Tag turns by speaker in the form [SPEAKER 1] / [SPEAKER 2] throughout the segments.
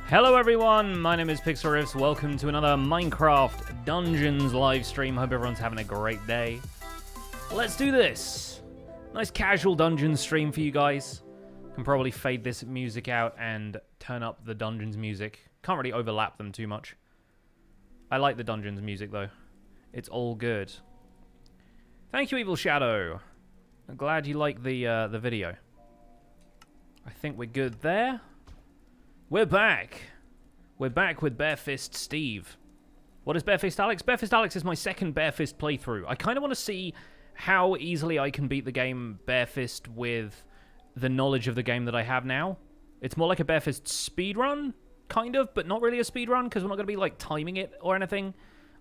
[SPEAKER 1] Hello everyone, my name is Pixel Riffs. Welcome to another Minecraft Dungeons live stream. Hope everyone's having a great day. Let's do this. Nice casual Dungeons stream for you guys. Can probably fade this music out and turn up the Dungeons music. Can't really overlap them too much. I like the Dungeons music though. It's all good. Thank you, Evil Shadow. I'm glad you like the video. I think we're good there. We're back. We're back with Barefist Steve. What is Barefist Alex? Barefist Alex is my second Barefist playthrough. I kind of want to see how easily I can beat the game Barefist with the knowledge of the game that I have now. It's more like a Barefist speedrun, kind of, but not really a speedrun, because we're not going to be like timing it or anything.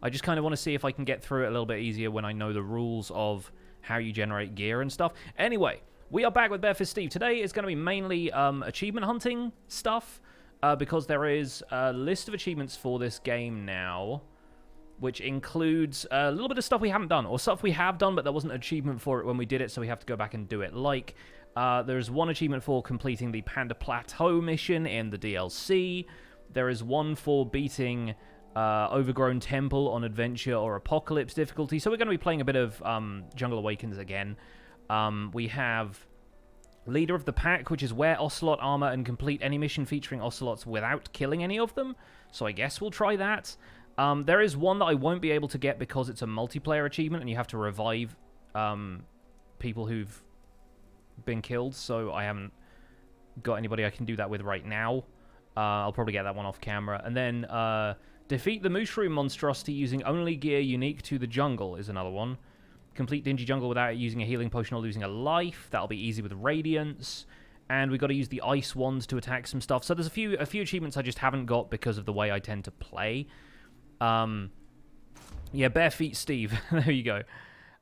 [SPEAKER 1] I just kind of want to see if I can get through it a little bit easier when I know the rules of how you generate gear and stuff. Anyway, we are back with Barefist Steve. Today is going to be mainly achievement hunting stuff. Because there is a list of achievements for this game now, which includes a little bit of stuff we haven't done, or stuff we have done, but there wasn't an achievement for it when we did it, so we have to go back and do it. Like, there's one achievement for completing the Panda Plateau mission in the DLC. There is one for beating Overgrown Temple on Adventure or Apocalypse difficulty, so we're going to be playing a bit of Jungle Awakens again. We have Leader of the Pack, which is wear Ocelot armor and complete any mission featuring Ocelots without killing any of them. So I guess we'll try that. There is one that I won't be able to get because it's a multiplayer achievement and you have to revive people who've been killed. So I haven't got anybody I can do that with right now. I'll probably get that one off camera. And then defeat the Mushroom Monstrosity using only gear unique to the jungle is another one. Complete Dingy Jungle without using a healing potion or losing a life. That'll be easy with Radiance. And we've got to use the Ice Wands to attack some stuff. So there's a few achievements I just haven't got because of the way I tend to play. Yeah, Bare Feet Steve. There you go.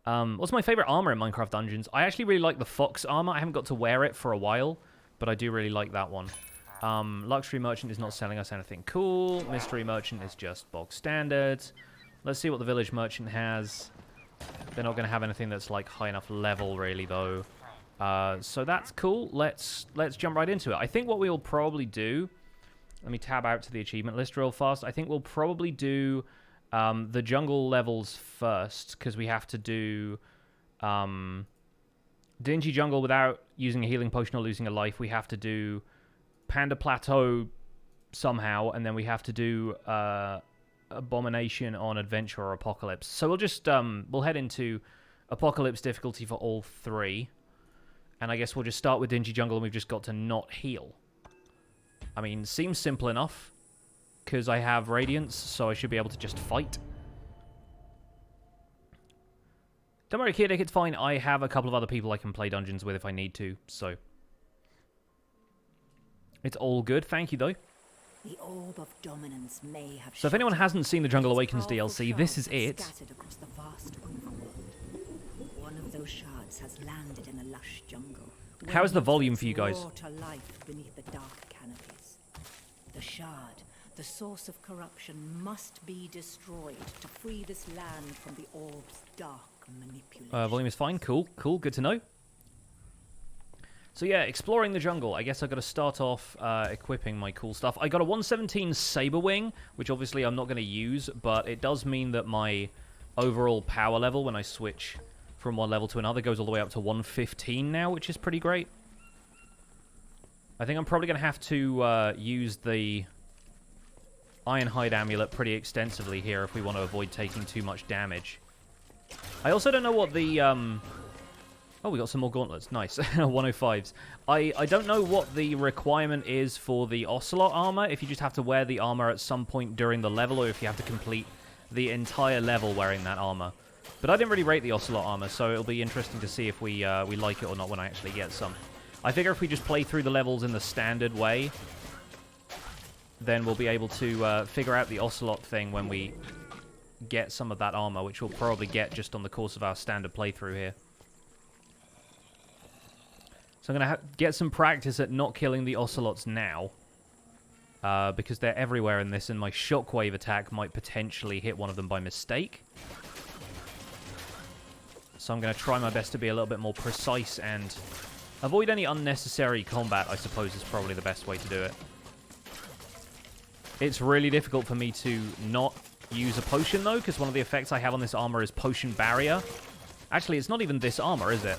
[SPEAKER 1] What's my favorite armor in Minecraft Dungeons? I actually really like the Fox armor. I haven't got to wear it for a while, but I do really like that one. Luxury Merchant is not selling us anything cool. Mystery Merchant is just bog standard. Let's see what the Village Merchant has. They're not going to have anything that's like high enough level, really, though. So that's cool. Let's jump right into it. I think what we'll probably do... Let me tab out to the achievement list real fast. I think we'll probably do the jungle levels first, because we have to do Dingy Jungle without using a healing potion or losing a life. We have to do Panda Plateau somehow, and then we have to do... Abomination on Adventure or Apocalypse. So we'll just we'll head into Apocalypse difficulty for all three, and I guess we'll just start with Dingy Jungle and we've just got to not heal. I mean, seems simple enough because I have Radiance, so I should be able to just fight. Don't worry, Kid, it's fine. I have a couple of other people I can play dungeons with if I need to, so it's all good. Thank you, though.
[SPEAKER 2] The orb of dominance may have
[SPEAKER 1] so if anyone hasn't seen the Jungle Awakens DLC, this is it.
[SPEAKER 2] The vast one of those shards has landed in a lush jungle.
[SPEAKER 1] How is the volume for you guys?
[SPEAKER 2] To life beneath the dark canopies. The shard, the source of corruption, must be destroyed to free this land from the orb's dark manipulation.
[SPEAKER 1] Volume is fine. Cool. Cool. Good to know. So yeah, exploring the jungle. I guess I've got to start off equipping my cool stuff. I got a 117 Saber Wing, which obviously I'm not going to use, but it does mean that my overall power level when I switch from one level to another goes all the way up to 115 now, which is pretty great. I think I'm probably going to have to use the Ironhide Amulet pretty extensively here if we want to avoid taking too much damage. I also don't know what the... Oh, we got some more gauntlets. Nice. 105s. I don't know what the requirement is for the Ocelot armor, if you just have to wear the armor at some point during the level, or if you have to complete the entire level wearing that armor. But I didn't really rate the Ocelot armor, so it'll be interesting to see if we like it or not when I actually get some. I figure if we just play through the levels in the standard way, then we'll be able to figure out the Ocelot thing when we get some of that armor, which we'll probably get just on the course of our standard playthrough here. So I'm going to get some practice at not killing the Ocelots now. Because they're everywhere in this, and my Shockwave attack might potentially hit one of them by mistake. So I'm going to try my best to be a little bit more precise and avoid any unnecessary combat, I suppose, is probably the best way to do it. It's really difficult for me to not use a potion, though, because one of the effects I have on this armor is potion barrier. Actually, it's not even this armor, is it?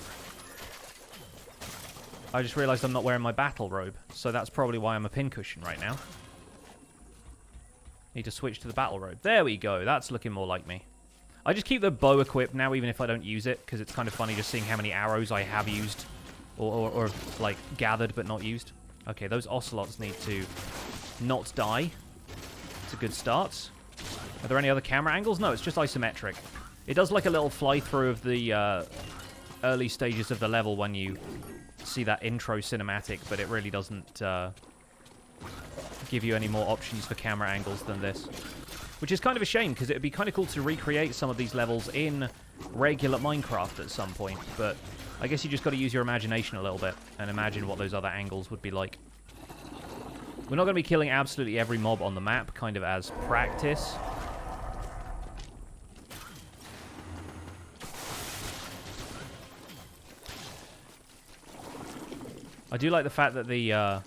[SPEAKER 1] I just realized I'm not wearing my battle robe, so that's probably why I'm a pincushion right now. Need to switch to the battle robe. There we go. That's looking more like me. I just keep the bow equipped now, even if I don't use it, because it's kind of funny just seeing how many arrows I have used, or like, gathered but not used. Okay, those ocelots need to not die. It's a good start. Are there any other camera angles? No, it's just isometric. It does like a little fly-through of the early stages of the level when you see that intro cinematic, but it really doesn't give you any more options for camera angles than this. Which is kind of a shame, because it would be kind of cool to recreate some of these levels in regular Minecraft at some point, but I guess you just got to use your imagination a little bit and imagine what those other angles would be like. We're not going to be killing absolutely every mob on the map, kind of as practice. I do like the fact that the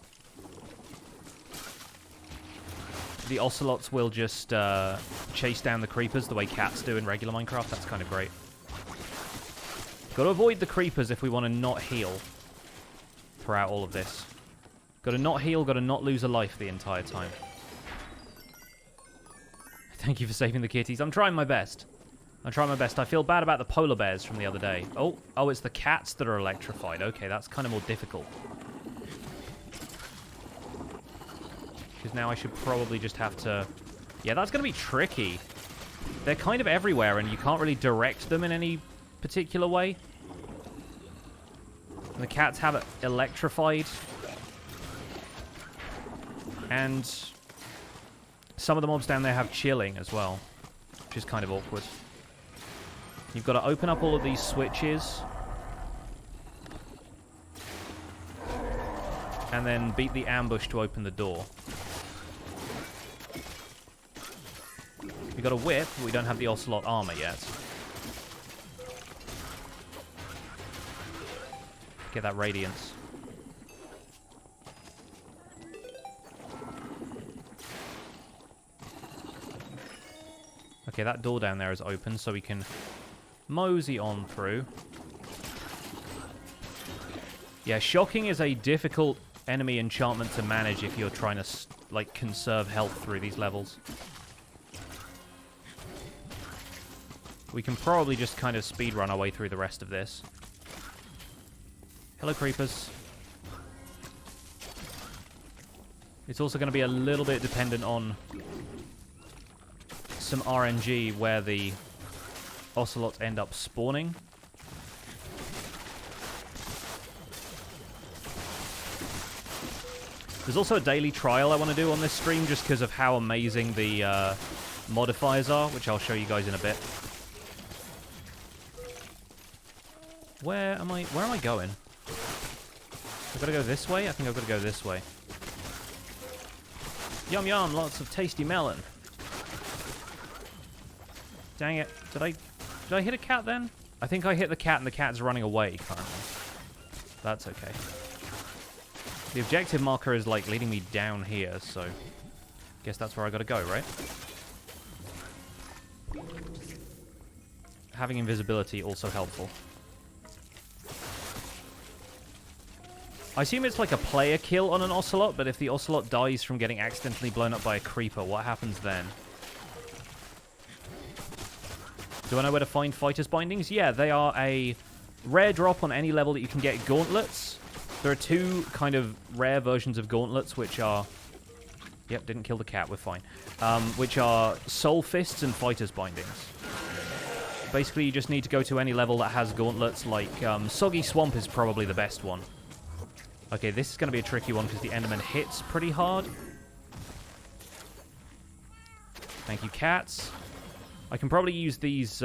[SPEAKER 1] ocelots will just chase down the creepers the way cats do in regular Minecraft. That's kind of great. Got to avoid the creepers if we want to not heal throughout all of this. Got to not heal, got to not lose a life the entire time. Thank you for saving the kitties. I'm trying my best. I'm trying my best. I feel bad about the polar bears from the other day. Oh, it's the cats that are electrified. Okay, that's kind of more difficult. Because now I should probably just have to... Yeah, that's going to be tricky. They're kind of everywhere, and you can't really direct them in any particular way. And the cats have it electrified. And some of the mobs down there have chilling as well, which is kind of awkward. You've got to open up all of these switches. And then beat the ambush to open the door. We've got a whip, but we don't have the ocelot armor yet. Get that radiance. Okay, that door down there is open, so we can mosey on through. Yeah, shocking is a difficult enemy enchantment to manage if you're trying to, like, conserve health through these levels. We can probably just kind of speedrun our way through the rest of this. Hello, creepers. It's also going to be a little bit dependent on some RNG where the ocelots end up spawning. There's also a daily trial I want to do on this stream just because of how amazing the modifiers are, which I'll show you guys in a bit. Where am I going? I've got to go this way? I think I've got to go this way. Yum yum, lots of tasty melon. Dang it. Did I hit a cat then? I think I hit the cat and the cat's running away currently. That's okay. The objective marker is like leading me down here, so guess that's where I gotta go, right? Having invisibility also helpful. I assume it's like a player kill on an ocelot, but if the ocelot dies from getting accidentally blown up by a creeper, what happens then? Do I know where to find fighters' bindings? Yeah, they are a rare drop on any level that you can get gauntlets. There are two kind of rare versions of gauntlets, which are... Yep, didn't kill the cat, we're fine. Which are soul fists and fighters' bindings. Basically, you just need to go to any level that has gauntlets, like Soggy Swamp is probably the best one. Okay, this is going to be a tricky one because the Enderman hits pretty hard. Thank you, cats. I can probably use these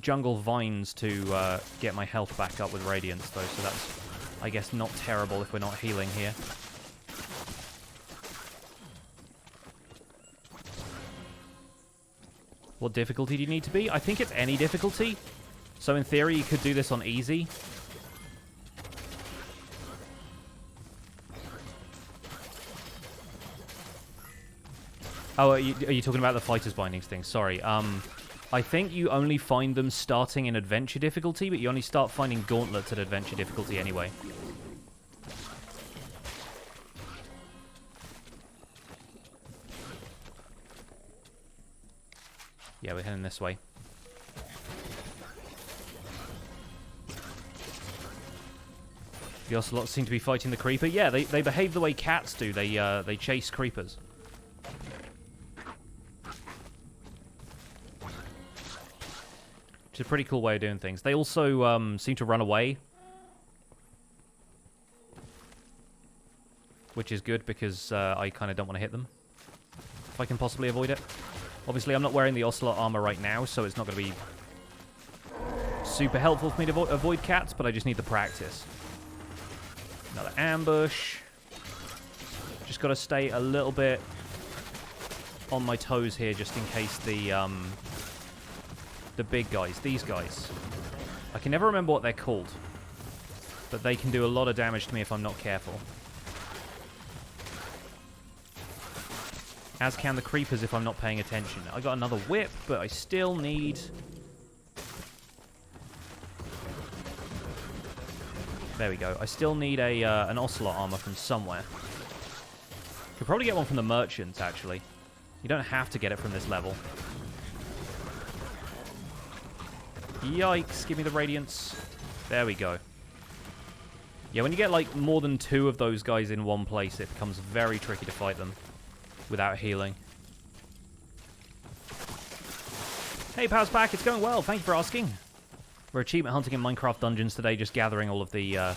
[SPEAKER 1] jungle vines to get my health back up with radiance, though, so that's, I guess, not terrible if we're not healing here. What difficulty do you need to be? I think it's any difficulty. So in theory, you could do this on easy. Oh, are you talking about the Fighters Bindings thing? Sorry. I think you only find them starting in Adventure difficulty, but you only start finding Gauntlets at Adventure difficulty anyway. Yeah, we're heading this way. The Ocelots seem to be fighting the Creeper. Yeah, they behave the way cats do. They chase creepers. Which is a pretty cool way of doing things. They also seem to run away. Which is good because I kind of don't want to hit them. If I can possibly avoid it. Obviously, I'm not wearing the Ocelot armor right now, so it's not going to be super helpful for me to avoid cats, but I just need the practice. Another ambush. Just got to stay a little bit on my toes here, just in case the big guys, these guys. I can never remember what they're called, but they can do a lot of damage to me if I'm not careful. As can the creepers if I'm not paying attention. I got another whip, but I still need... There we go. I still need an Ocelot armor from somewhere. Could probably get one from the merchants, actually. You don't have to get it from this level. Yikes, give me the radiance. There we go. Yeah, when you get like more than 2 of those guys in one place, it becomes very tricky to fight them without healing. Hey, Pow's back. It's going well. Thank you for asking. We're achievement hunting in Minecraft Dungeons today, just gathering all of the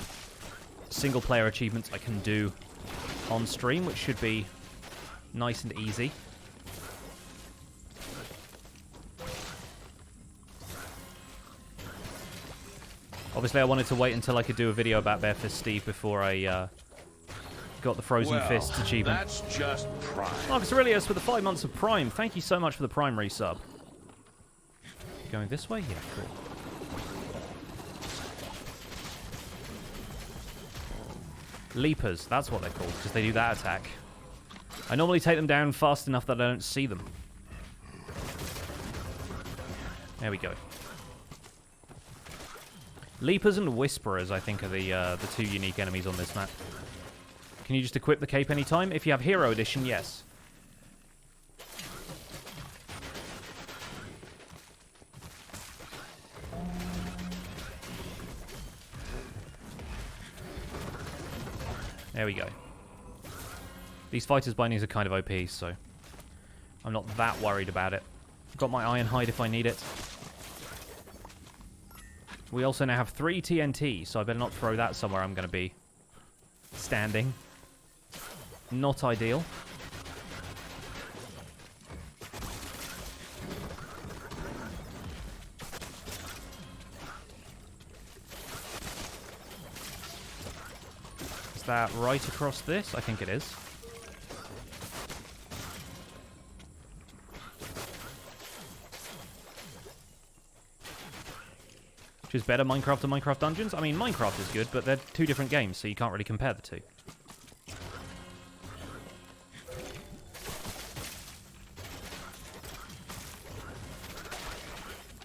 [SPEAKER 1] single-player achievements I can do on stream, which should be nice and easy. Obviously, I wanted to wait until I could do a video about Barefist Steve before I got the Frozen Fists achievement.
[SPEAKER 3] That's just Prime.
[SPEAKER 1] Marcus Aurelius with the 5 months of Prime. Thank you so much for the Prime resub. Going this way? Yeah, cool. Leapers, that's what they're called, because they do that attack. I normally take them down fast enough that I don't see them. There we go. Leapers and Whisperers, I think, are the 2 unique enemies on this map. Can you just equip the cape anytime? If you have Hero Edition, yes. There we go. These Fighters Bindings are kind of OP, so I'm not that worried about it. Got my Iron Hide if I need it. We also now have 3 TNT, so I better not throw that somewhere I'm going to be standing. Not ideal. Is that right across this? I think it is. Which is better, Minecraft or Minecraft Dungeons? I mean, Minecraft is good, but they're 2 different games, so you can't really compare the 2.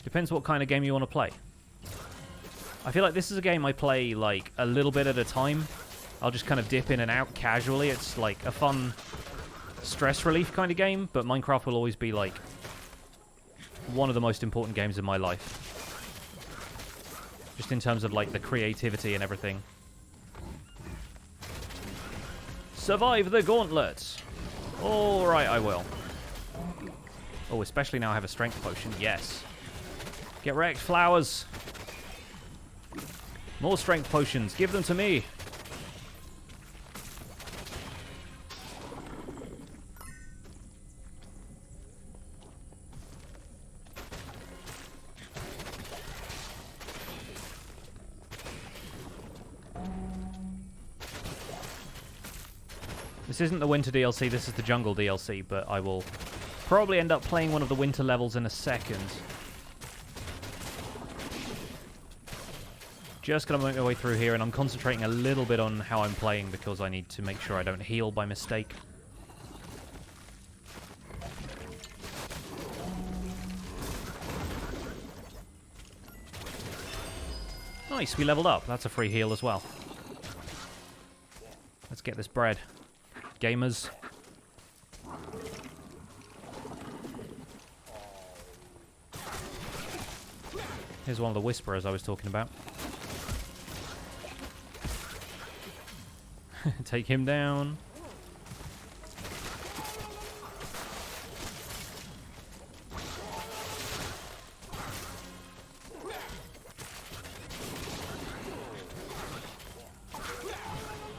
[SPEAKER 1] Depends what kind of game you want to play. I feel like this is a game I play, like, a little bit at a time. I'll just kind of dip in and out casually. It's, like, a fun stress relief kind of game, but Minecraft will always be, like, one of the most important games in my life. Just in terms of, like, the creativity and everything. Survive the gauntlet! Alright, I will. Oh, especially now I have a strength potion. Yes. Get wrecked, flowers! More strength potions. Give them to me. This isn't the winter DLC, this is the jungle DLC, but I will probably end up playing one of the winter levels in a second. Just gonna make my way through here, and I'm concentrating a little bit on how I'm playing because I need to make sure I don't heal by mistake. Nice, we leveled up. That's a free heal as well. Let's get this bread. Gamers. Here's one of the whisperers I was talking about. Take him down.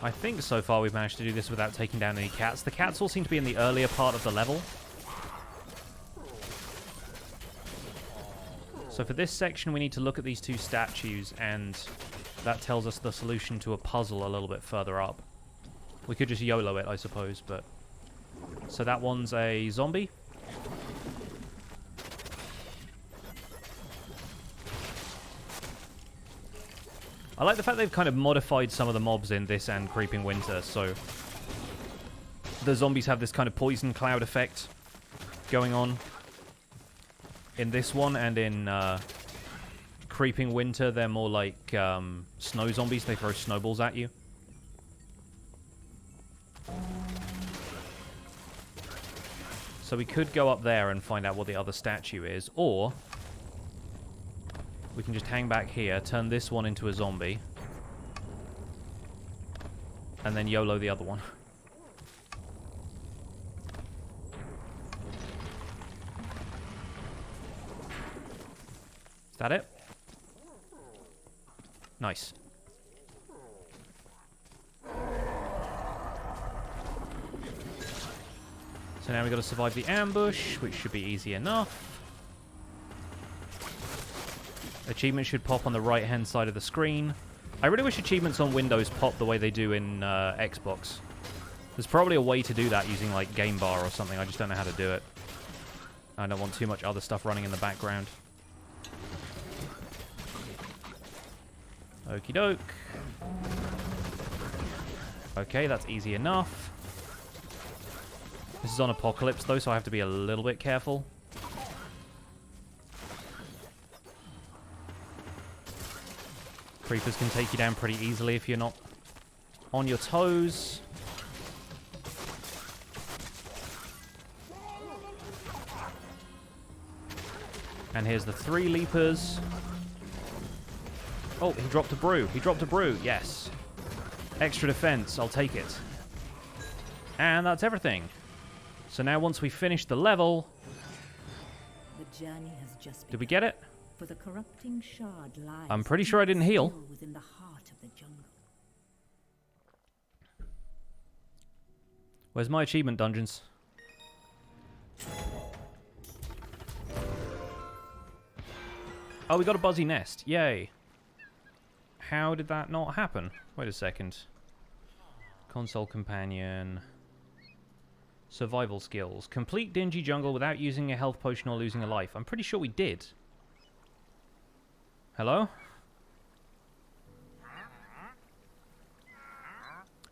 [SPEAKER 1] I think so far we've managed to do this without taking down any cats. The cats all seem to be in the earlier part of the level. So for this section we need to look at these two statues, and that tells us the solution to a puzzle a little bit further up. We could just YOLO it, I suppose, but... So that one's a zombie. I like the fact they've kind of modified some of the mobs in this and Creeping Winter, so... The zombies have this kind of poison cloud effect going on. In this one, and in Creeping Winter, they're more like snow zombies. They throw snowballs at you. So we could go up there and find out what the other statue is, or we can just hang back here, turn this one into a zombie, and then YOLO the other one. Is that it? Nice. So now we've got to survive the ambush, which should be easy enough. Achievements should pop on the right-hand side of the screen. I really wish achievements on Windows pop the way they do in Xbox. There's probably a way to do that using, like, Game Bar or something. I just don't know how to do it. I don't want too much other stuff running in the background. Okie doke. Okay, that's easy enough. This is on Apocalypse, though, so I have to be a little bit careful. Creepers can take you down pretty easily if you're not on your toes. And here's the 3 leapers. Oh, he dropped a brew. He dropped a brew. Yes. Extra defense. I'll take it. And that's everything. So now once we finish the level...
[SPEAKER 2] The journey has just
[SPEAKER 1] Did we get it?
[SPEAKER 2] For the corrupting shard lies
[SPEAKER 1] I'm pretty sure I didn't heal.
[SPEAKER 2] within the heart of the jungle.
[SPEAKER 1] Where's my achievement dungeons? Oh, we got a Buzzy Nest. Yay. How did that not happen? Wait a second. Console companion. Survival skills. Complete Dingy Jungle without using a health potion or losing a life. I'm pretty sure we did. Hello?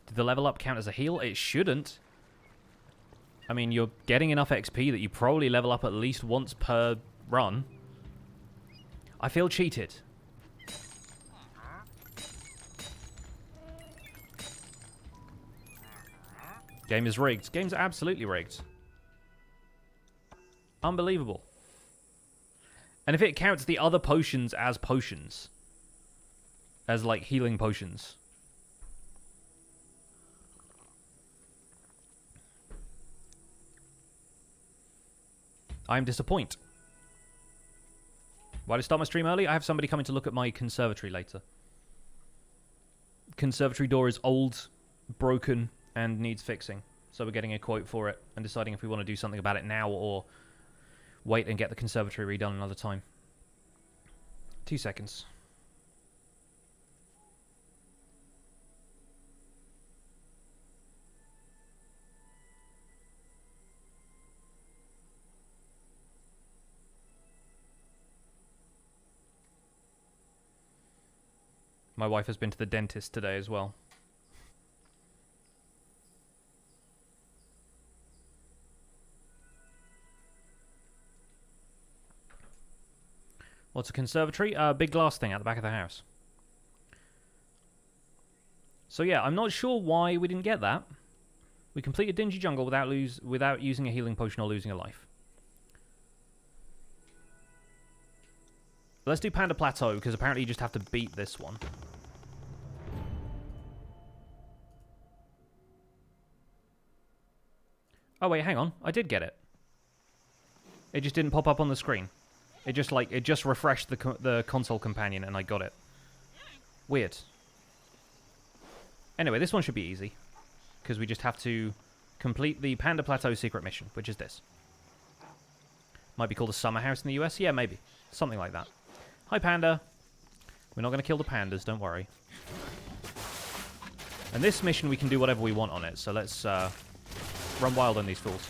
[SPEAKER 1] Did the level up count as a heal? It shouldn't. I mean, you're getting enough XP that you probably level up at least once per run. I feel cheated. Game is rigged. Game's absolutely rigged. Unbelievable. And if it counts the other potions as potions, as like healing potions, I'm disappointed. Why did I start my stream early? I have somebody coming to look at my conservatory later. Conservatory door is old, broken, and needs fixing. So we're getting a quote for it and deciding if we want to do something about it now or wait and get the conservatory redone another time. 2 seconds. My wife has been to the dentist today as well. What's a conservatory? A big glass thing at the back of the house. So yeah, I'm not sure why we didn't get that. We completed Dingy Jungle without using a healing potion or losing a life. Let's do Panda Plateau, because apparently you just have to beat this one. Oh wait, hang on. I did get it. It just didn't pop up on the screen. It just refreshed the console companion and I got it. Weird. Anyway, this one should be easy. Because we just have to complete the Panda Plateau secret mission, which is this. Might be called a summer house in the US? Yeah, maybe. Something like that. Hi, Panda. We're not going to kill the pandas, don't worry. And this mission, we can do whatever we want on it, so let's run wild on these fools.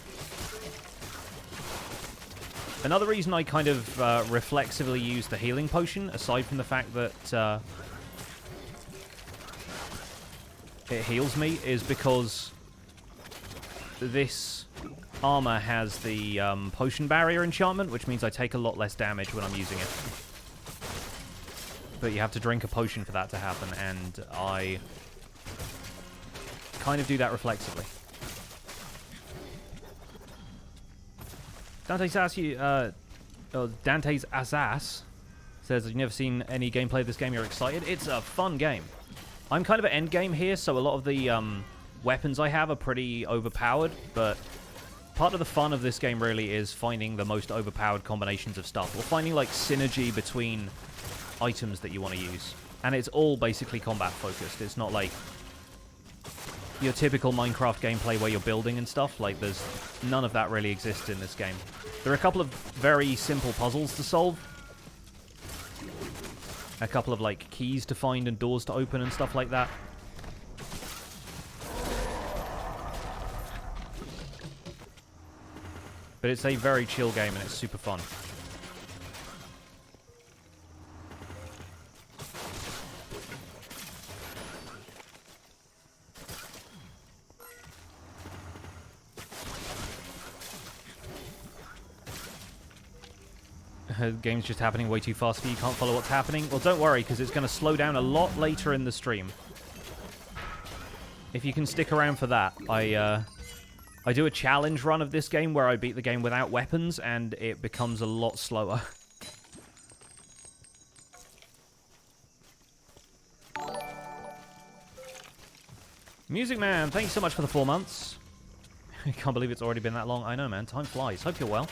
[SPEAKER 1] Another reason I kind of reflexively use the healing potion, aside from the fact that it heals me, is because this armor has the potion barrier enchantment, which means I take a lot less damage when I'm using it. But you have to drink a potion for that to happen, and I kind of do that reflexively. Dante's Asas says, you've never seen any gameplay of this game, you're excited? It's a fun game. I'm kind of at end game here, so a lot of the weapons I have are pretty overpowered, but part of the fun of this game really is finding the most overpowered combinations of stuff, or finding like synergy between items that you want to use. And it's all basically combat focused. It's not like your typical Minecraft gameplay where you're building and stuff. Like, there's none of that really exists in this game. There are a couple of very simple puzzles to solve. A couple of, like, keys to find and doors to open and stuff like that. But it's a very chill game and it's super fun. The game's just happening way too fast for you, can't follow what's happening. Well, don't worry, because it's going to slow down a lot later in the stream. If you can stick around for that, I do a challenge run of this game where I beat the game without weapons, and it becomes a lot slower. Music Man, thanks so much for the 4 months. I can't believe it's already been that long. I know, man. Time flies. Hope you're well.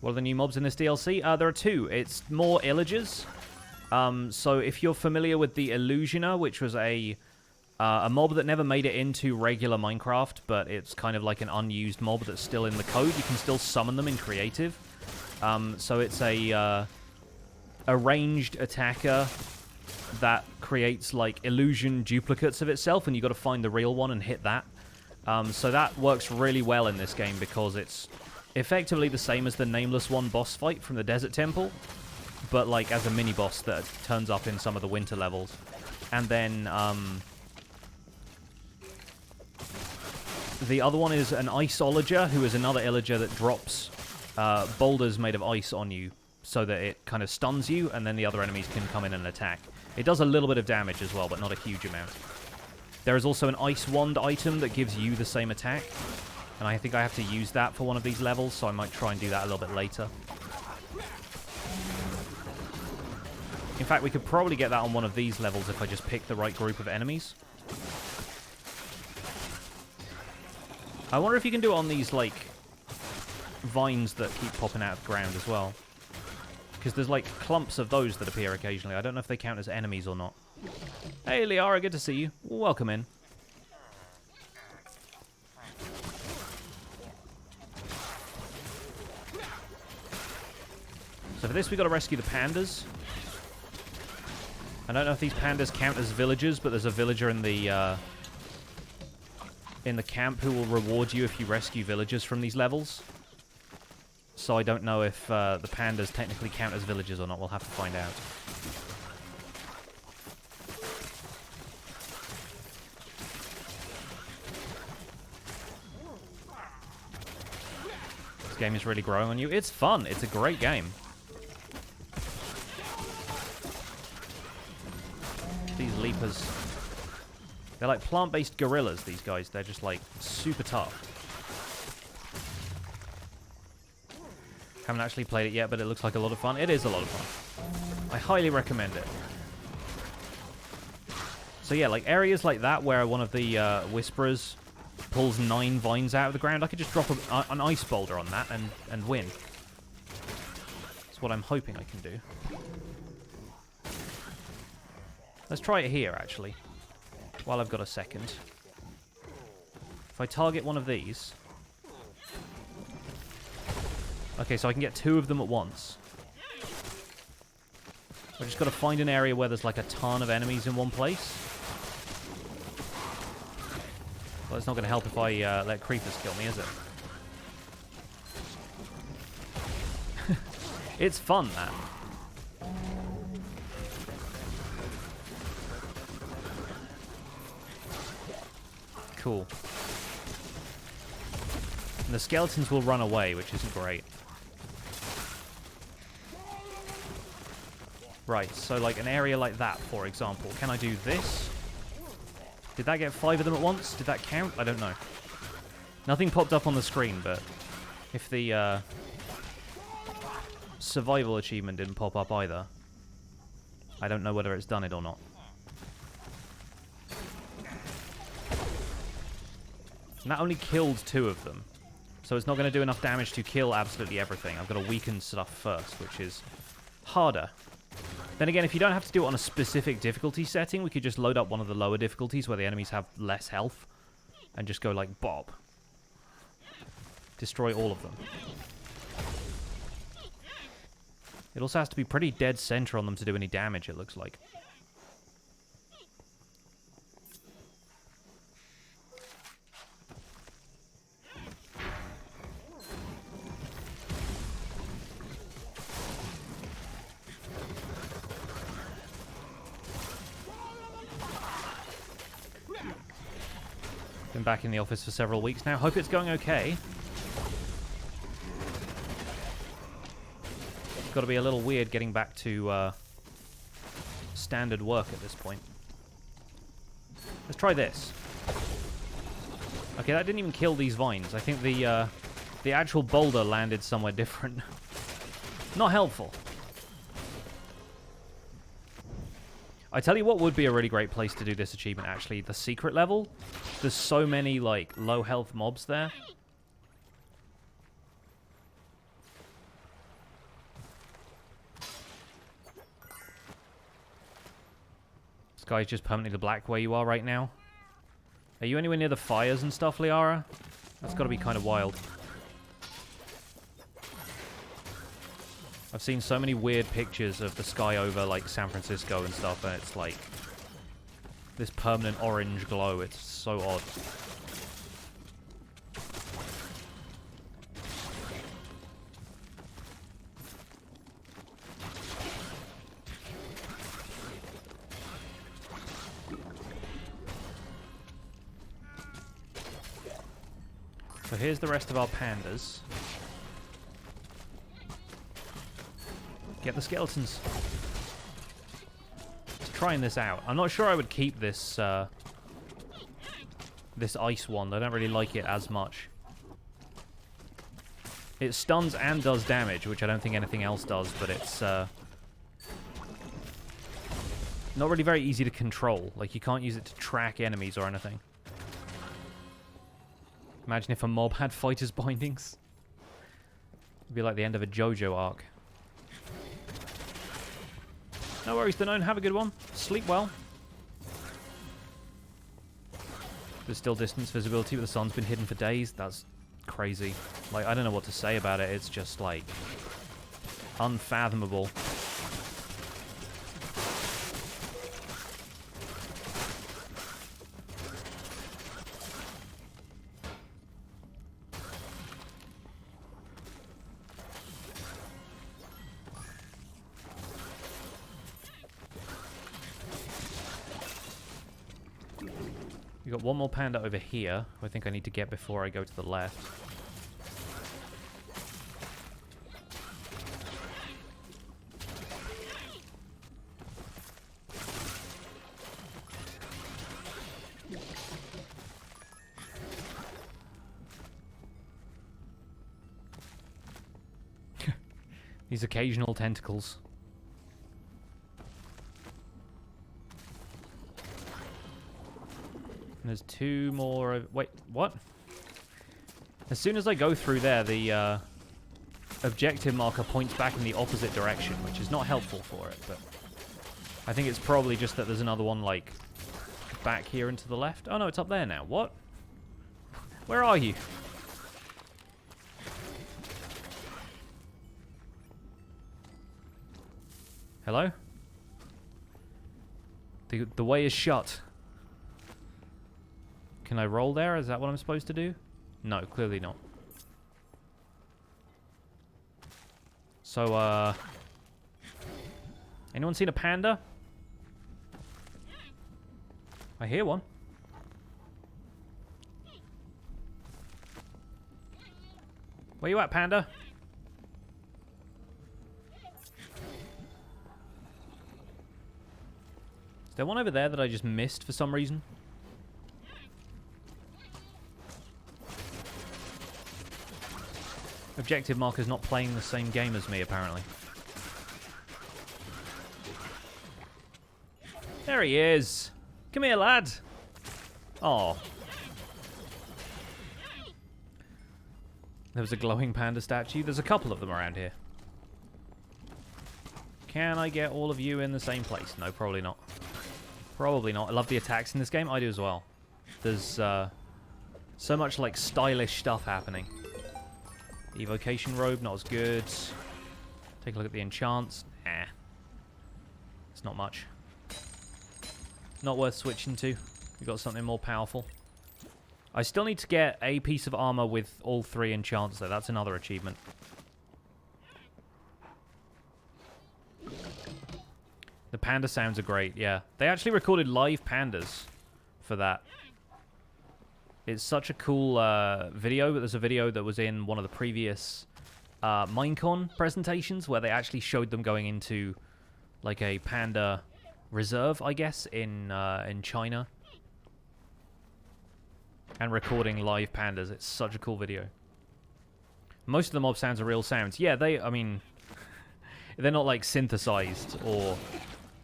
[SPEAKER 1] What are the new mobs in this DLC? There are two. It's more illagers. So if you're familiar with the Illusioner, which was a mob that never made it into regular Minecraft, but it's kind of like an unused mob that's still in the code, you can still summon them in creative. So it's a ranged attacker that creates like illusion duplicates of itself, and you got to find the real one and hit that. So that works really well in this game because it's effectively the same as the Nameless One boss fight from the Desert Temple, but like as a mini-boss that turns up in some of the winter levels. And then the other one is an Iceologer, who is another illager that drops boulders made of ice on you so that it kind of stuns you, and then the other enemies can come in and attack. It does a little bit of damage as well, but not a huge amount. There is also an Ice Wand item that gives you the same attack, and I think I have to use that for one of these levels, so I might try and do that a little bit later. In fact, we could probably get that on one of these levels if I just pick the right group of enemies. I wonder if you can do it on these, like, vines that keep popping out of the ground as well. Because there's, like, clumps of those that appear occasionally. I don't know if they count as enemies or not. Hey, Liara, good to see you. Welcome in. So for this, we got to rescue the pandas. I don't know if these pandas count as villagers, but there's a villager in the camp who will reward you if you rescue villagers from these levels. So I don't know if the pandas technically count as villagers or not. We'll have to find out. This game is really growing on you. It's fun. It's a great game. because they're like plant-based gorillas, these guys. They're just like super tough. Haven't actually played it yet, but it looks like a lot of fun. It is a lot of fun. I highly recommend it. So yeah, like areas like that where one of the Whisperers pulls 9 vines out of the ground, I could just drop an ice boulder on that and win. That's what I'm hoping I can do. Let's try it here, actually, while I've got a second. If I target one of these... Okay, so I can get 2 of them at once. I've just got to find an area where there's like a ton of enemies in one place. Well, it's not going to help if I let creepers kill me, is it? It's fun, man. Cool. And the skeletons will run away, which isn't great. Right, so like an area like that, for example. Can I do this? Did that get 5 of them at once? Did that count? I don't know. Nothing popped up on the screen, but if the survival achievement didn't pop up either, I don't know whether it's done it or not. And that only killed 2 of them. So it's not going to do enough damage to kill absolutely everything. I've got to weaken stuff first, which is harder. Then again, if you don't have to do it on a specific difficulty setting, we could just load up one of the lower difficulties where the enemies have less health and just go like Bob. Destroy all of them. It also has to be pretty dead center on them to do any damage, it looks like. Been back in the office for several weeks now. Hope it's going okay. It's got to be a little weird getting back to standard work at this point. Let's try this. Okay, that didn't even kill these vines. I think the actual boulder landed somewhere different. Not helpful. I tell you what would be a really great place to do this achievement, actually. The secret level. There's so many, like, low health mobs there. Sky's just permanently black where you are right now. Are you anywhere near the fires and stuff, Liara? That's got to be kind of wild. I've seen so many weird pictures of the sky over, like, San Francisco and stuff, and it's, like, this permanent orange glow. It's so odd. So here's the rest of our pandas. Get the skeletons. Just trying this out. I'm not sure I would keep this this ice wand. I don't really like it as much. It stuns and does damage, which I don't think anything else does, but it's not really very easy to control. Like, you can't use it to track enemies or anything. Imagine if a mob had fighter's bindings. It'd be like the end of a JoJo arc. No worries, Danone. Have a good one. Sleep well. There's still distance visibility, but the sun's been hidden for days. That's crazy. Like, I don't know what to say about it. It's just, like, unfathomable. We've got one more panda over here, who I think I need to get before I go to the left. These occasional tentacles. And there's 2 more... Wait, what? As soon as I go through there, the objective marker points back in the opposite direction, which is not helpful for it, but... I think it's probably just that there's another one, like, back here and to the left. Oh, no, it's up there now. What? Where are you? Hello? The way is shut. Can I roll there? Is that what I'm supposed to do? No, clearly not. So, anyone seen a panda? I hear one. Where you at, panda? Is there one over there that I just missed for some reason? Objective marker's not playing the same game as me, apparently. There he is. Come here, lad. Oh. There was a glowing panda statue. There's a couple of them around here. Can I get all of you in the same place? No, probably not. Probably not. I love the attacks in this game. I do as well. There's so much like stylish stuff happening. Evocation robe, not as good. Take a look at the enchants. Nah. It's not much. Not worth switching to. We got something more powerful. I still need to get a piece of armor with all 3 enchants, though. That's another achievement. The panda sounds are great, yeah. They actually recorded live pandas for that. It's such a cool video, but there's a video that was in one of the previous Minecon presentations where they actually showed them going into like a panda reserve, I guess, in China. And recording live pandas. It's such a cool video. Most of the mob sounds are real sounds. Yeah, I mean, they're not like synthesized or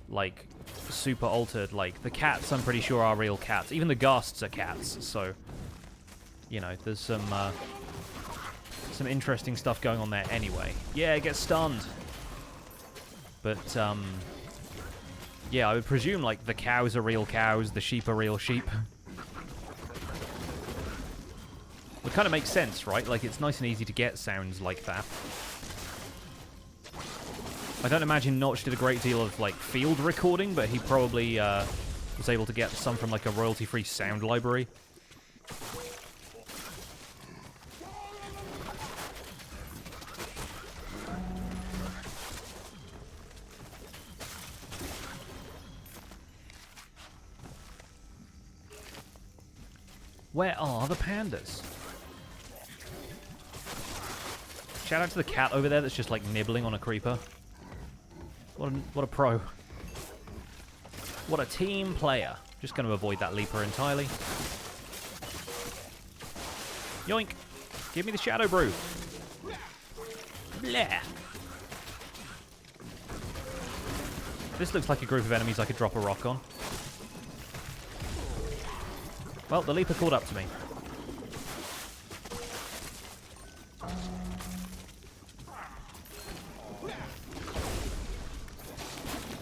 [SPEAKER 1] like super altered. Like the cats, I'm pretty sure are real cats. Even the ghasts are cats. So, you know, there's some interesting stuff going on there anyway. Yeah, it gets stunned. But yeah, I would presume like the cows are real cows, the sheep are real sheep. It kind of makes sense, right? Like, it's nice and easy to get sounds like that. I don't imagine Notch did a great deal of, like, field recording, but he probably was able to get some from, like, a royalty-free sound library. Where are the pandas? Shout out to the cat over there that's just like nibbling on a creeper. What a pro. What a team player. Just going to avoid that leaper entirely. Yoink. Give me the shadow brew. Blah. This looks like a group of enemies I could drop a rock on. Well, the leaper caught up to me.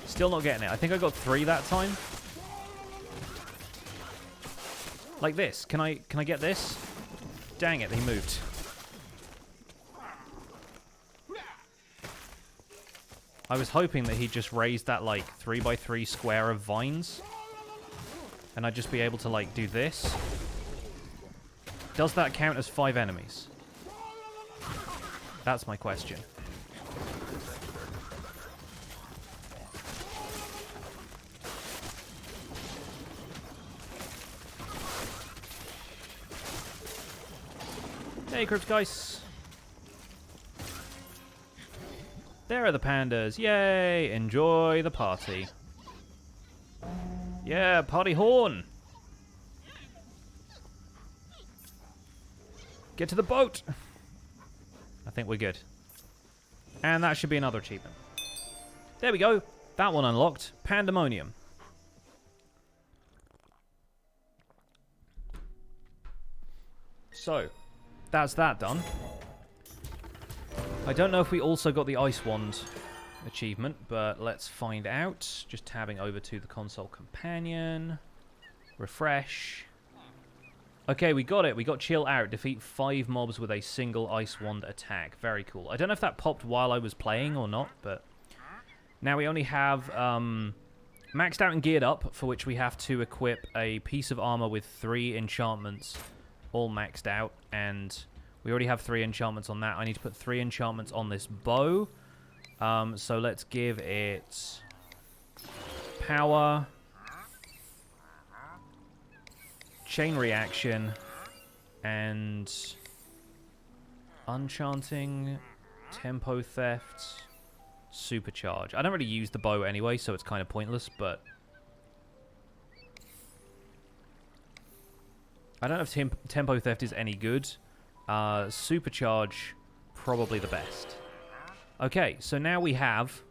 [SPEAKER 1] Still not getting it. I think I got 3 that time. Like this. Can I get this? Dang it, he moved. I was hoping that he'd just raise that like 3x3 square of vines. And I'd just be able to like do this. Does that count as 5 enemies? That's my question. Hey, Crypt Guys. There are the pandas. Yay! Enjoy the party. Yeah, party horn. Get to the boat. I think we're good. And that should be another achievement. There we go. That one unlocked. Pandamonium. So, that's that done. I don't know if we also got the Ice Wand achievement, but let's find out. Just tabbing over to the console companion. Refresh. Okay, we got it. We got Chill Out. Defeat 5 mobs with a single Ice Wand attack. Very cool. I don't know if that popped while I was playing or not, but now we only have maxed out and geared up, for which we have to equip a piece of armor with 3 enchantments, all maxed out, and we already have 3 enchantments on that. I need to put 3 enchantments on this bow. So let's give it power, chain reaction, and enchanting, tempo theft, supercharge. I don't really use the bow anyway, so it's kind of pointless, but I don't know if tempo theft is any good. Supercharge, probably the best. Okay, so now we have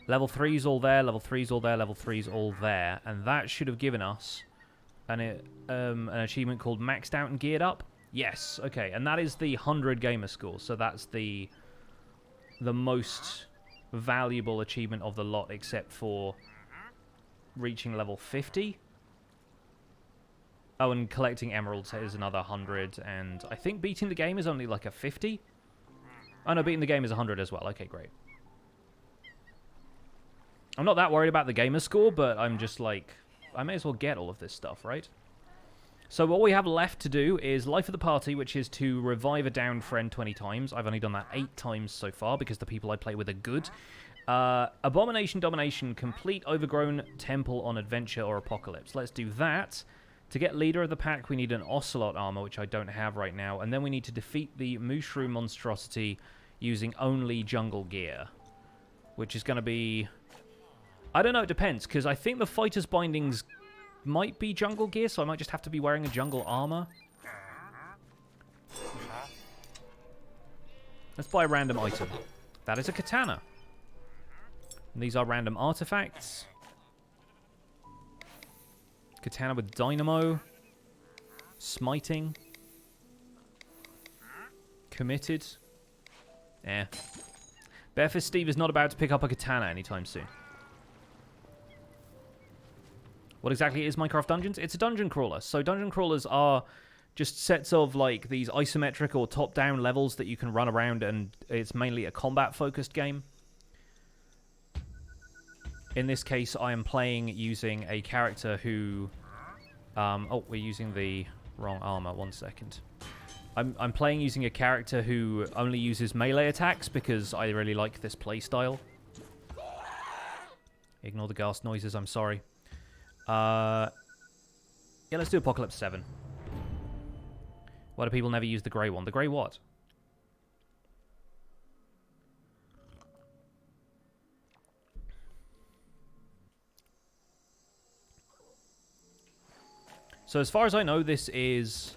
[SPEAKER 1] level 3's all there, level 3's all there, level 3's all there, and that should have given us an achievement called Maxed Out and Geared Up. Yes, okay, and that is the 100 gamer score, so that's the most valuable achievement of the lot, except for reaching level 50. Oh, and collecting emeralds is another 100, and I think beating the game is only like a 50. Oh no, beating the game is 100 as well. Okay, great. I'm not that worried about the gamer score, but I'm just like, I may as well get all of this stuff, right? So what we have left to do is Life of the Party, which is to revive a downed friend 20 times. I've only done that 8 times so far because the people I play with are good. Abomination, Domination, complete Overgrown Temple on Adventure or Apocalypse. Let's do that. To get Leader of the Pack, we need an Ocelot armor, which I don't have right now. And then we need to defeat the Mushroom Monstrosity using only jungle gear, which is going to be... I don't know, it depends, because I think the Fighter's Bindings might be jungle gear, so I might just have to be wearing a jungle armor. Let's buy a random item. That is a katana. And these are random artifacts. Katana with dynamo. Smiting. Committed. Eh. Barefist Steve is not about to pick up a katana anytime soon. What exactly is Minecraft Dungeons? It's a dungeon crawler. So dungeon crawlers are just sets of like these isometric or top-down levels that you can run around, and it's mainly a combat-focused game. In this case, I am playing using a character who... oh, we're using the wrong armor. 1 second. I'm playing using a character who only uses melee attacks because I really like this playstyle. Ignore the ghast noises, I'm sorry. Yeah, let's do Apocalypse 7. Why do people never use the grey one? The grey what? So as far as I know, this is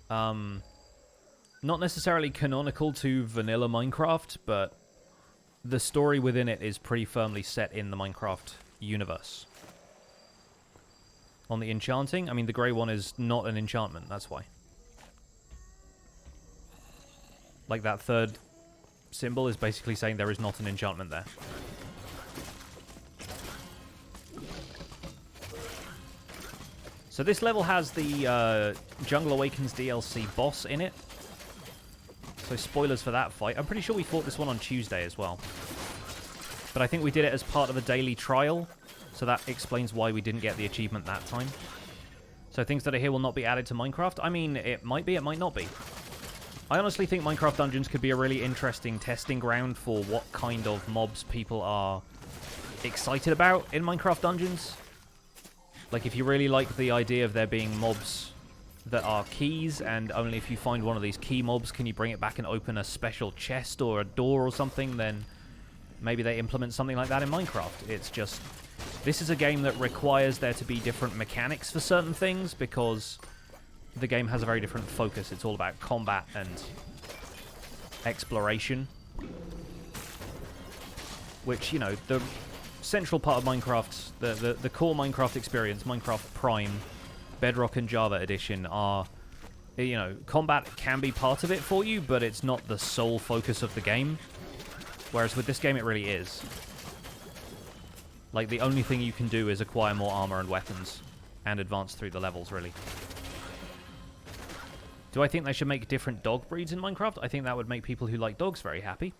[SPEAKER 1] not necessarily canonical to vanilla Minecraft, but the story within it is pretty firmly set in the Minecraft universe. On the enchanting, I mean, the grey one is not an enchantment, that's why. Like, that third symbol is basically saying there is not an enchantment there. So this level has the Jungle Awakens DLC boss in it. So spoilers for that fight. I'm pretty sure we fought this one on Tuesday as well. But I think we did it as part of a daily trial. So that explains why we didn't get the achievement that time. So things that are here will not be added to Minecraft. I mean, it might be, it might not be. I honestly think Minecraft Dungeons could be a really interesting testing ground for what kind of mobs people are excited about in Minecraft Dungeons. Like, if you really like the idea of there being mobs that are keys, and only if you find one of these key mobs can you bring it back and open a special chest or a door or something, then maybe they implement something like that in Minecraft. It's just... This is a game that requires there to be different mechanics for certain things, because the game has a very different focus. It's all about combat and exploration. which, you know, the central part of Minecraft, the core Minecraft experience, Minecraft Prime, Bedrock and Java Edition are, you know, combat can be part of it for you, but it's not the sole focus of the game. Whereas with this game, it really is. Like, the only thing you can do is acquire more armor and weapons and advance through the levels, really. Do I think they should make different dog breeds in Minecraft? I think that would make people who like dogs very happy.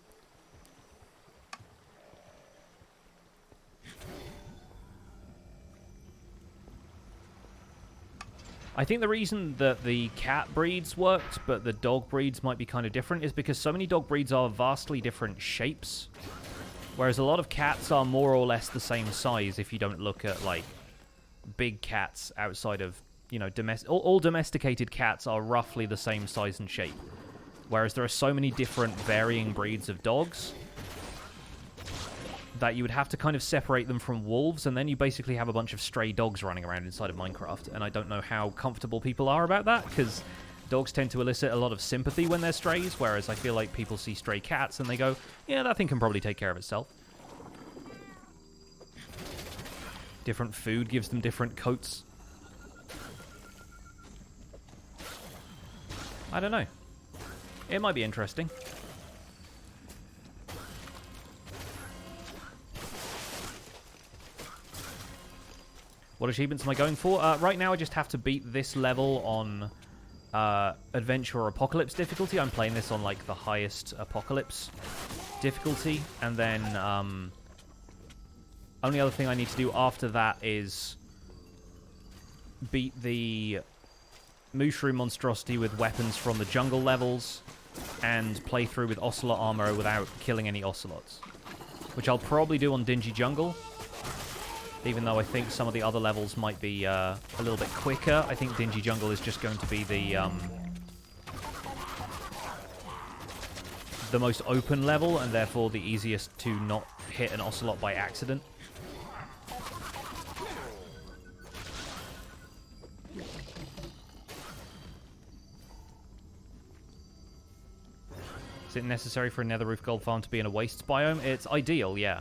[SPEAKER 1] I think the reason that the cat breeds worked, but the dog breeds might be kind of different, is because so many dog breeds are vastly different shapes. Whereas a lot of cats are more or less the same size if you don't look at, like, big cats outside of, you know, all domesticated cats are roughly the same size and shape. Whereas there are so many different varying breeds of dogs that you would have to kind of separate them from wolves, and then you basically have a bunch of stray dogs running around inside of Minecraft. And I don't know how comfortable people are about that, because dogs tend to elicit a lot of sympathy when they're strays, whereas I feel like people see stray cats and they go, yeah, that thing can probably take care of itself. Different food gives them different coats. I don't know. It might be interesting. What achievements am I going for? Right now I just have to beat this level on Adventure or Apocalypse difficulty. I'm playing this on, like, the highest Apocalypse difficulty. And then, only other thing I need to do after that is beat the Mushroom Monstrosity with weapons from the jungle levels and play through with Ocelot armor without killing any Ocelots. Which I'll probably do on Dingy Jungle. Even though I think some of the other levels might be a little bit quicker. I think Dingy Jungle is just going to be the most open level, and therefore the easiest to not hit an Ocelot by accident. Is it necessary for a nether roof gold farm to be in a wastes biome? It's ideal, yeah.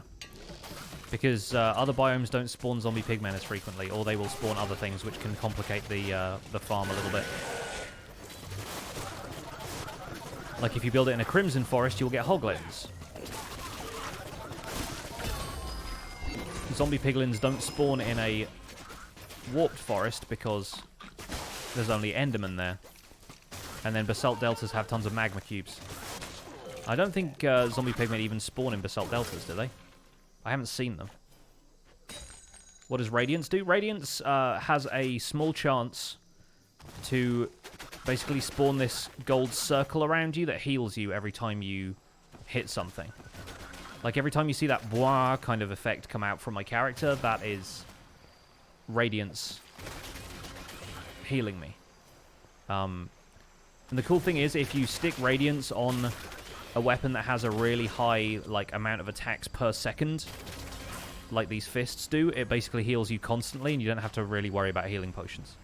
[SPEAKER 1] Because other biomes don't spawn zombie pigmen as frequently, or they will spawn other things which can complicate the farm a little bit. Like if you build it in a crimson forest, you'll get hoglins. Zombie piglins don't spawn in a warped forest because there's only endermen there. And then basalt deltas have tons of magma cubes. I don't think zombie pigmen even spawn in basalt deltas, do they? I haven't seen them. What does Radiance do? Radiance has a small chance to basically spawn this gold circle around you that heals you every time you hit something. Like every time you see that boah kind of effect come out from my character, that is Radiance healing me. And the cool thing is, if you stick Radiance on a weapon that has a really high, like, amount of attacks per second, like these fists do, it basically heals you constantly, and you don't have to really worry about healing potions.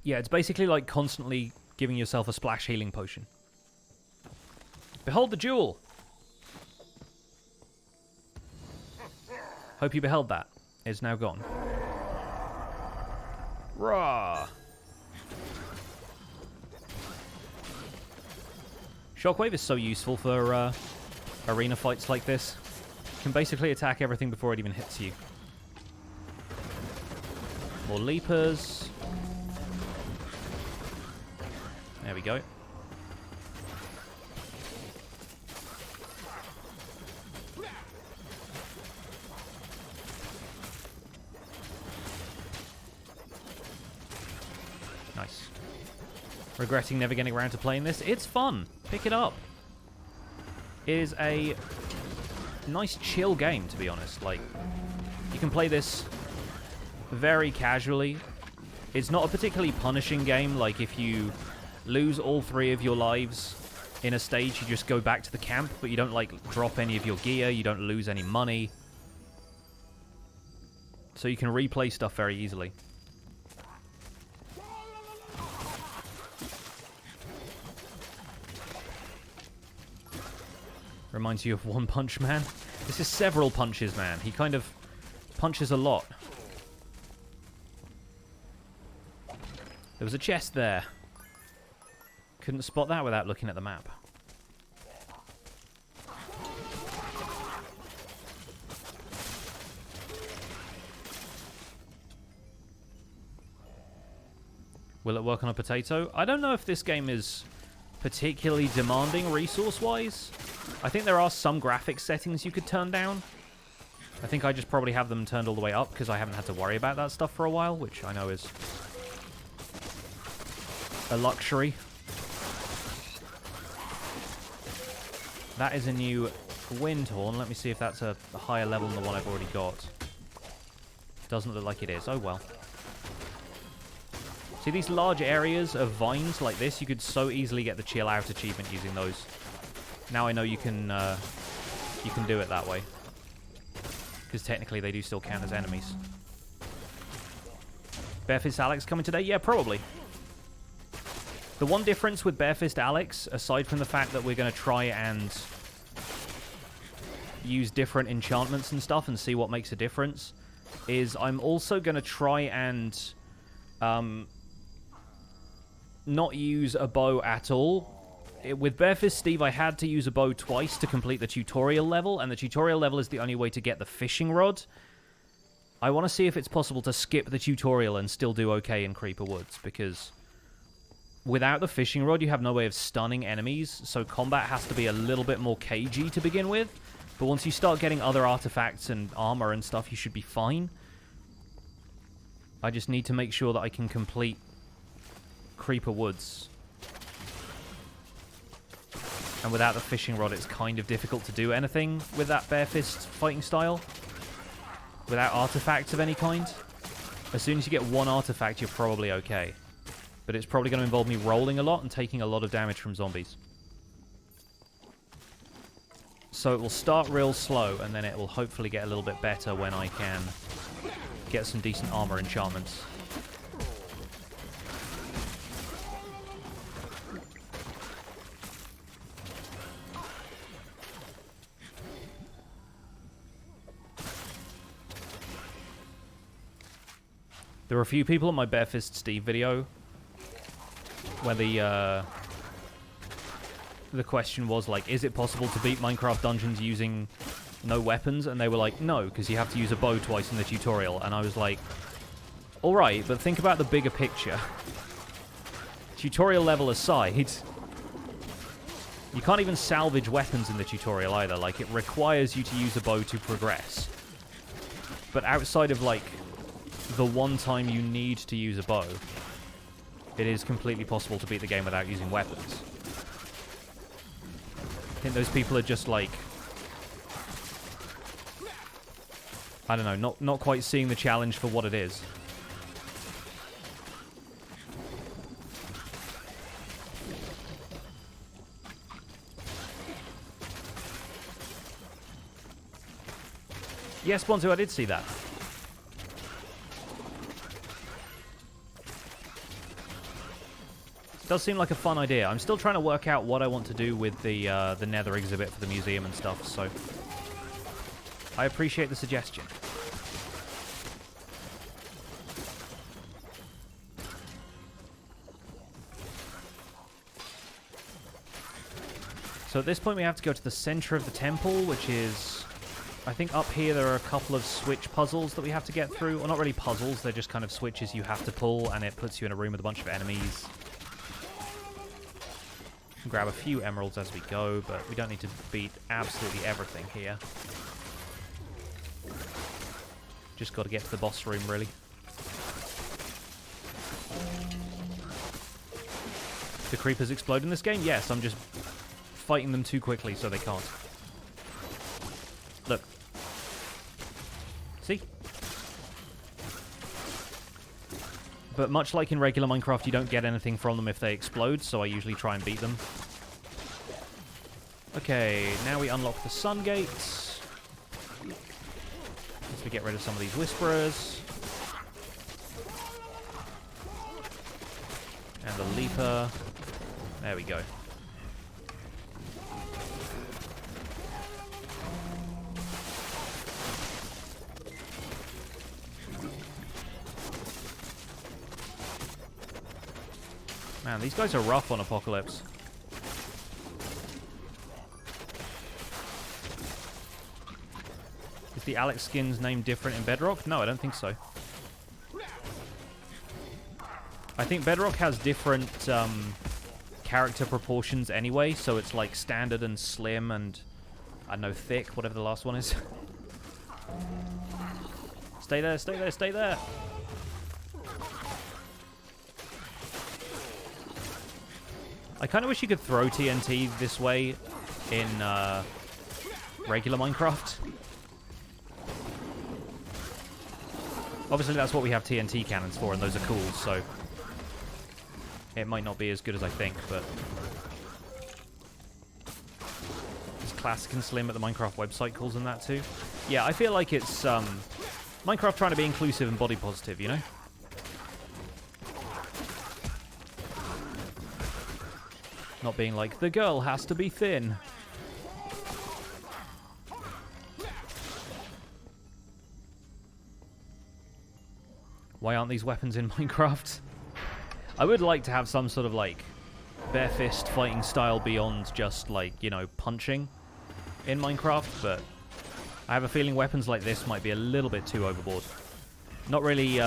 [SPEAKER 1] Yeah, it's basically like constantly giving yourself a splash healing potion. Behold the jewel! Hope you beheld that. It's now gone. Rah! Shockwave is so useful for arena fights like this. You can basically attack everything before it even hits you. More leapers. There we go. Nice. Regretting never getting around to playing this. It's fun. Pick it up. It is a nice chill game, to be honest. Like, you can play this very casually. It's not a particularly punishing game. Like, if you lose all 3 of your lives in a stage, you just go back to the camp, but you don't, like, drop any of your gear. You don't lose any money. So you can replay stuff very easily. Reminds you of One Punch Man. This is several punches, man. He kind of punches a lot. There was a chest there. Couldn't spot that without looking at the map. Will it work on a potato? I don't know if this game is particularly demanding resource-wise. I think there are some graphics settings you could turn down. I think I just probably have them turned all the way up because I haven't had to worry about that stuff for a while, which I know is a luxury. That is a new wind horn. Let me see if that's a higher level than the one I've already got. Doesn't look like it is. Oh well. See these large areas of vines like this? You could so easily get the chill out achievement using those. Now I know you can do it that way. Because technically they do still count as enemies. Barefist Alex coming today? Yeah, probably. The one difference with Barefist Alex, aside from the fact that we're going to try and use different enchantments and stuff and see what makes a difference, is I'm also going to try and not use a bow at all. With Barefist Steve, I had to use a bow twice to complete the tutorial level, and the tutorial level is the only way to get the fishing rod. I want to see if it's possible to skip the tutorial and still do okay in Creeper Woods, because without the fishing rod, you have no way of stunning enemies, so combat has to be a little bit more cagey to begin with. But once you start getting other artifacts and armor and stuff, you should be fine. I just need to make sure that I can complete Creeper Woods. And without the fishing rod, it's kind of difficult to do anything with that Barefist fighting style. Without artifacts of any kind. As soon as you get one artifact, you're probably okay. But it's probably going to involve me rolling a lot and taking a lot of damage from zombies. So it will start real slow, and then it will hopefully get a little bit better when I can get some decent armor enchantments. There were a few people on my Barefist Steve video where the question was like, is it possible to beat Minecraft dungeons using no weapons? And they were like, no, because you have to use a bow twice in the tutorial. And I was like, alright, but think about the bigger picture. Tutorial level aside, you can't even salvage weapons in the tutorial either. Like, it requires you to use a bow to progress. But outside of, like, the one time you need to use a bow, it is completely possible to beat the game without using weapons. I think those people are just like, I don't know, not quite seeing the challenge for what it is. Yes, Bonzo, I did see that. Does seem like a fun idea. I'm still trying to work out what I want to do with the Nether exhibit for the museum and stuff, so I appreciate the suggestion. So at this point we have to go to the center of the temple, which is, I think up here there are a couple of switch puzzles that we have to get through. Well, not really puzzles, they're just kind of switches you have to pull, and it puts you in a room with a bunch of enemies. Grab a few emeralds as we go, but we don't need to beat absolutely everything here. Just got to get to the boss room, really. Do creepers explode in this game? Yes, I'm just fighting them too quickly so they can't. Look. See? But much like in regular Minecraft, you don't get anything from them if they explode, so I usually try and beat them. Okay, now we unlock the sun gates. As we get rid of some of these whisperers. And the leaper. There we go. Man, these guys are rough on Apocalypse. Is the Alex skin's name different in Bedrock? No, I don't think so. I think Bedrock has different character proportions anyway, so it's like standard and slim and, I don't know, thick, whatever the last one is. Stay there, stay there, stay there! I kind of wish you could throw TNT this way in regular Minecraft. Obviously that's what we have TNT cannons for, and those are cool, so it might not be as good as I think, but it's classic and slim, but the Minecraft website calls them that too. Yeah, I feel like it's Minecraft trying to be inclusive and body positive, you know? Not being like, the girl has to be thin. Why aren't these weapons in Minecraft? I would like to have some sort of, like, bare fist fighting style beyond just, like, you know, punching in Minecraft, but I have a feeling weapons like this might be a little bit too overboard. Not really,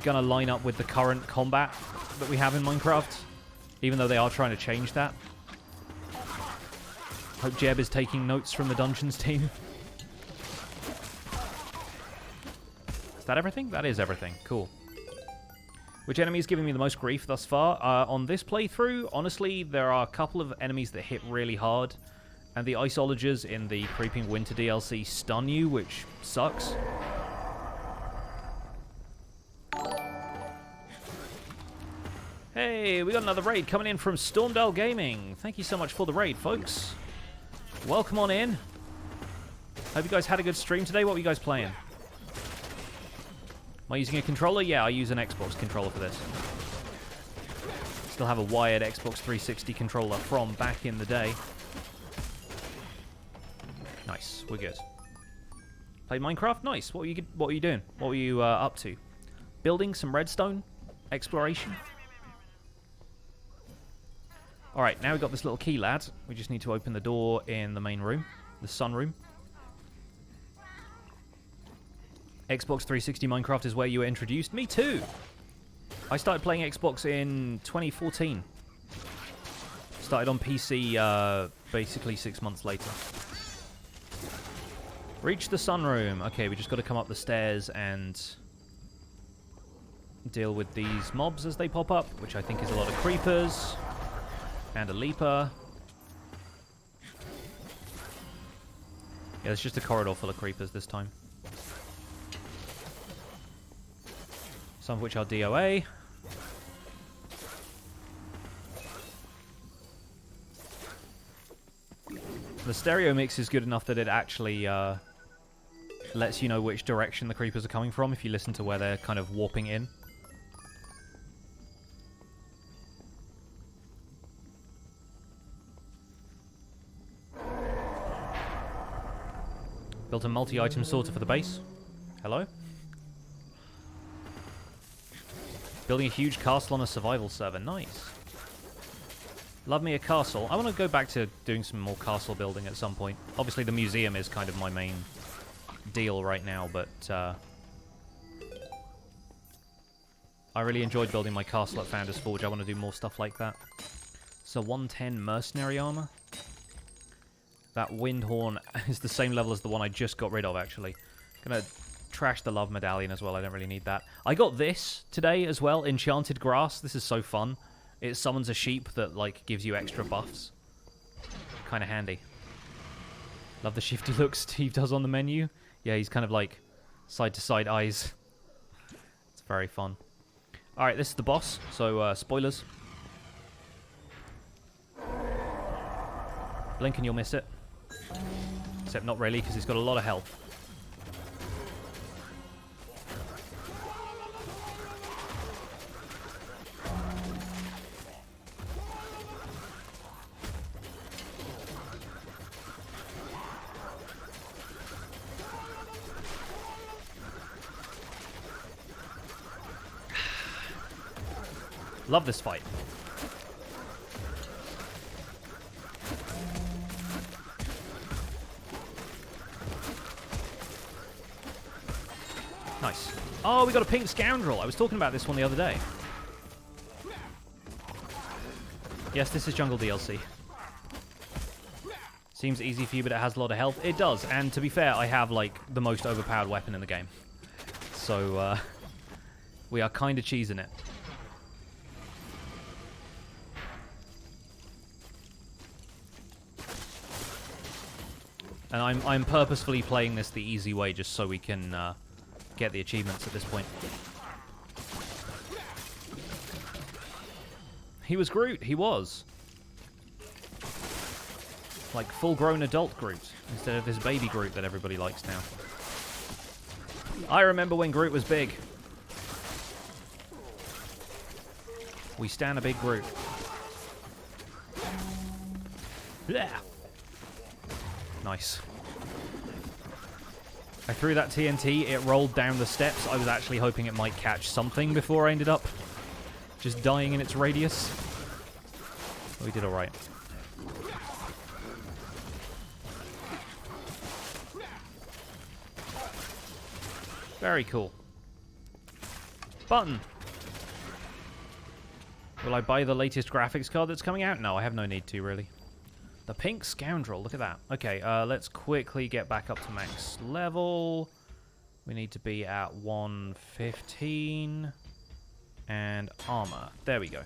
[SPEAKER 1] gonna line up with the current combat that we have in Minecraft, even though they are trying to change that. Hope Jeb is taking notes from the Dungeons team. Is that everything? That is everything. Cool. Which enemy is giving me the most grief thus far? On this playthrough, honestly, there are a couple of enemies that hit really hard, and the iceologers in the Creeping Winter DLC stun you, which sucks. Hey, we got another raid coming in from Stormdale Gaming. Thank you so much for the raid, folks. Welcome on in. Hope you guys had a good stream today. What were you guys playing? Am I using a controller? Yeah, I use an Xbox controller for this. Still have a wired Xbox 360 controller from back in the day. Nice, we're good. Play Minecraft? Nice. What were you doing? What were you up to? Building some redstone? Exploration? Alright, now we've got this little key, lad. We just need to open the door in the main room. The sunroom. Xbox 360 Minecraft is where you were introduced. Me too! I started playing Xbox in 2014. Started on PC basically 6 months later. Reach the sunroom. Okay, we just got to come up the stairs and deal with these mobs as they pop up, which I think is a lot of creepers. And a leaper. Yeah, it's just a corridor full of creepers this time. Some of which are DOA. The stereo mix is good enough that it actually lets you know which direction the creepers are coming from if you listen to where they're kind of warping in. Built a multi-item sorter for the base. Hello? Building a huge castle on a survival server. Nice. Love me a castle. I want to go back to doing some more castle building at some point. Obviously the museum is kind of my main deal right now, but I really enjoyed building my castle at Founder's Forge. I want to do more stuff like that. So 110 mercenary armor. That wind horn is the same level as the one I just got rid of, actually. Gonna trash the love medallion as well. I don't really need that. I got this today as well. Enchanted grass. This is so fun. It summons a sheep that, like, gives you extra buffs. Kind of handy. Love the shifty look Steve does on the menu. Yeah, he's kind of like side-to-side eyes. It's very fun. Alright, this is the boss. So, spoilers. Blink and you'll miss it. Except not really, because he's got a lot of health. Love this fight. Nice. Oh, we got a pink scoundrel. I was talking about this one the other day. Yes, this is jungle DLC. Seems easy for you, but it has a lot of health. It does, and to be fair, I have, like, the most overpowered weapon in the game. So, we are kind of cheesing it. And I'm purposefully playing this the easy way just so we can get the achievements at this point. He was Groot. He was. Like full-grown adult Groot instead of this baby Groot that everybody likes now. I remember when Groot was big. We stand a big Groot. Yeah. Nice. I threw that TNT, it rolled down the steps. I was actually hoping it might catch something before I ended up just dying in its radius. We did alright. Very cool. Button. Will I buy the latest graphics card that's coming out? No, I have no need to, really. The pink scoundrel, look at that. Okay, let's quickly get back up to max level. We need to be at 115. And armor. There we go.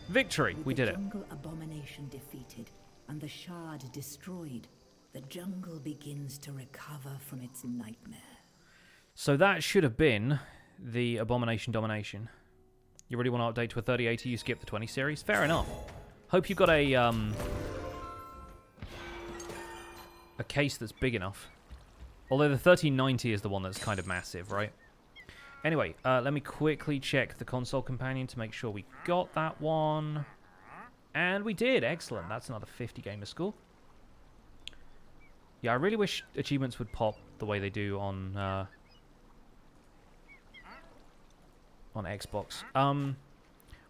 [SPEAKER 1] Victory! We did it.
[SPEAKER 2] With the jungle abomination defeated and the shard destroyed, the jungle begins to recover from its nightmare.
[SPEAKER 1] So that should have been the Abomination Domination. You really want to update to a 3080, you skip the 20 series? Fair enough. Hope you've got a case that's big enough. Although the 1390 is the one that's kind of massive, right? Anyway, let me quickly check the console companion to make sure we got that one. And we did. Excellent. That's another 50 gamer score. Yeah, I really wish achievements would pop the way they do on Xbox.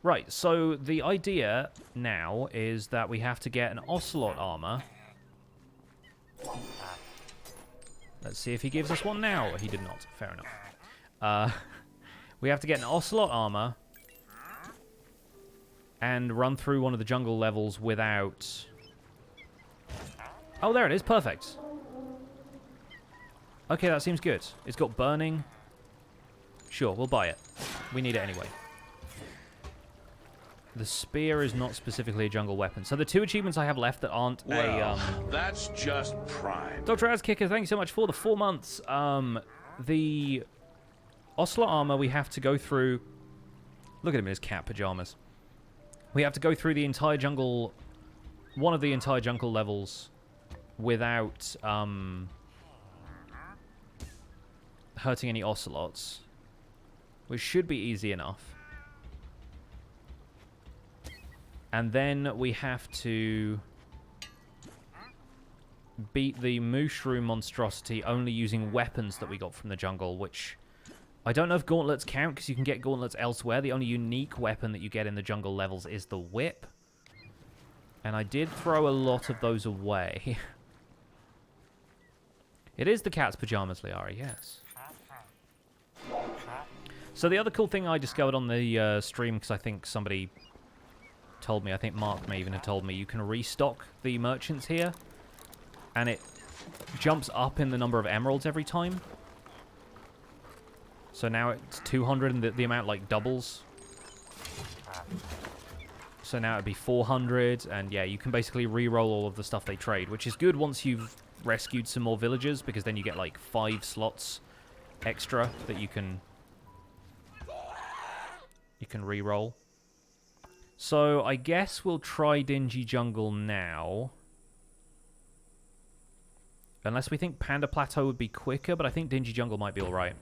[SPEAKER 1] Right, so the idea now is that we have to get an Ocelot armor. Let's see if he gives us one now. He did not. Fair enough. We have to get an Ocelot armor and run through one of the jungle levels without... Oh, there it is. Perfect. Okay, that seems good. It's got burning. Sure, we'll buy it. We need it anyway. The spear is not specifically a jungle weapon. So the two achievements I have left that aren't
[SPEAKER 3] that's just prime.
[SPEAKER 1] Dr. Azkicker, thank you so much for the 4 months. The Ocelot armor we have to go through... Look at him in his cat pajamas. We have to go through the entire jungle... One of the entire jungle levels without hurting any ocelots. Which should be easy enough. And then we have to beat the mushroom monstrosity only using weapons that we got from the jungle, which I don't know if gauntlets count because you can get gauntlets elsewhere. The only unique weapon that you get in the jungle levels is the whip. And I did throw a lot of those away. It is the cat's pajamas, Liara, yes. So the other cool thing I discovered on the stream, because I think somebody told me, I think Mark may even have told me, you can restock the merchants here, and it jumps up in the number of emeralds every time. So now it's 200 and the amount like doubles. So now it'd be 400, and yeah, you can basically re-roll all of the stuff they trade, which is good once you've rescued some more villagers, because then you get like 5 slots extra that you can re-roll. So I guess we'll try Dingy Jungle now. Unless we think Panda Plateau would be quicker, but I think Dingy Jungle might be alright.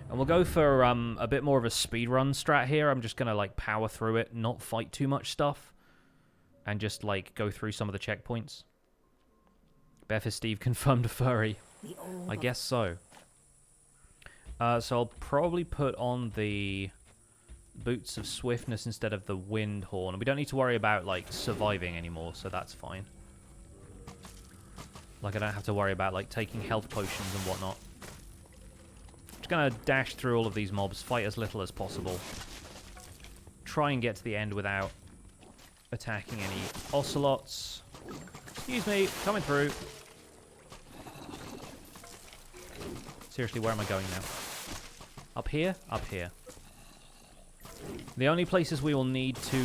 [SPEAKER 1] And we'll go for a bit more of a speedrun strat here. I'm just going to like power through it, not fight too much stuff, and just like go through some of the checkpoints. Beth is Steve confirmed a furry. I guess so. So I'll probably put on the boots of swiftness instead of the wind horn. We don't need to worry about, like, surviving anymore, so that's fine. Like, I don't have to worry about, like, taking health potions and whatnot. Just gonna dash through all of these mobs, fight as little as possible. Try and get to the end without attacking any ocelots. Excuse me, coming through. Seriously, where am I going now? Up here? Up here. The only places we will need to...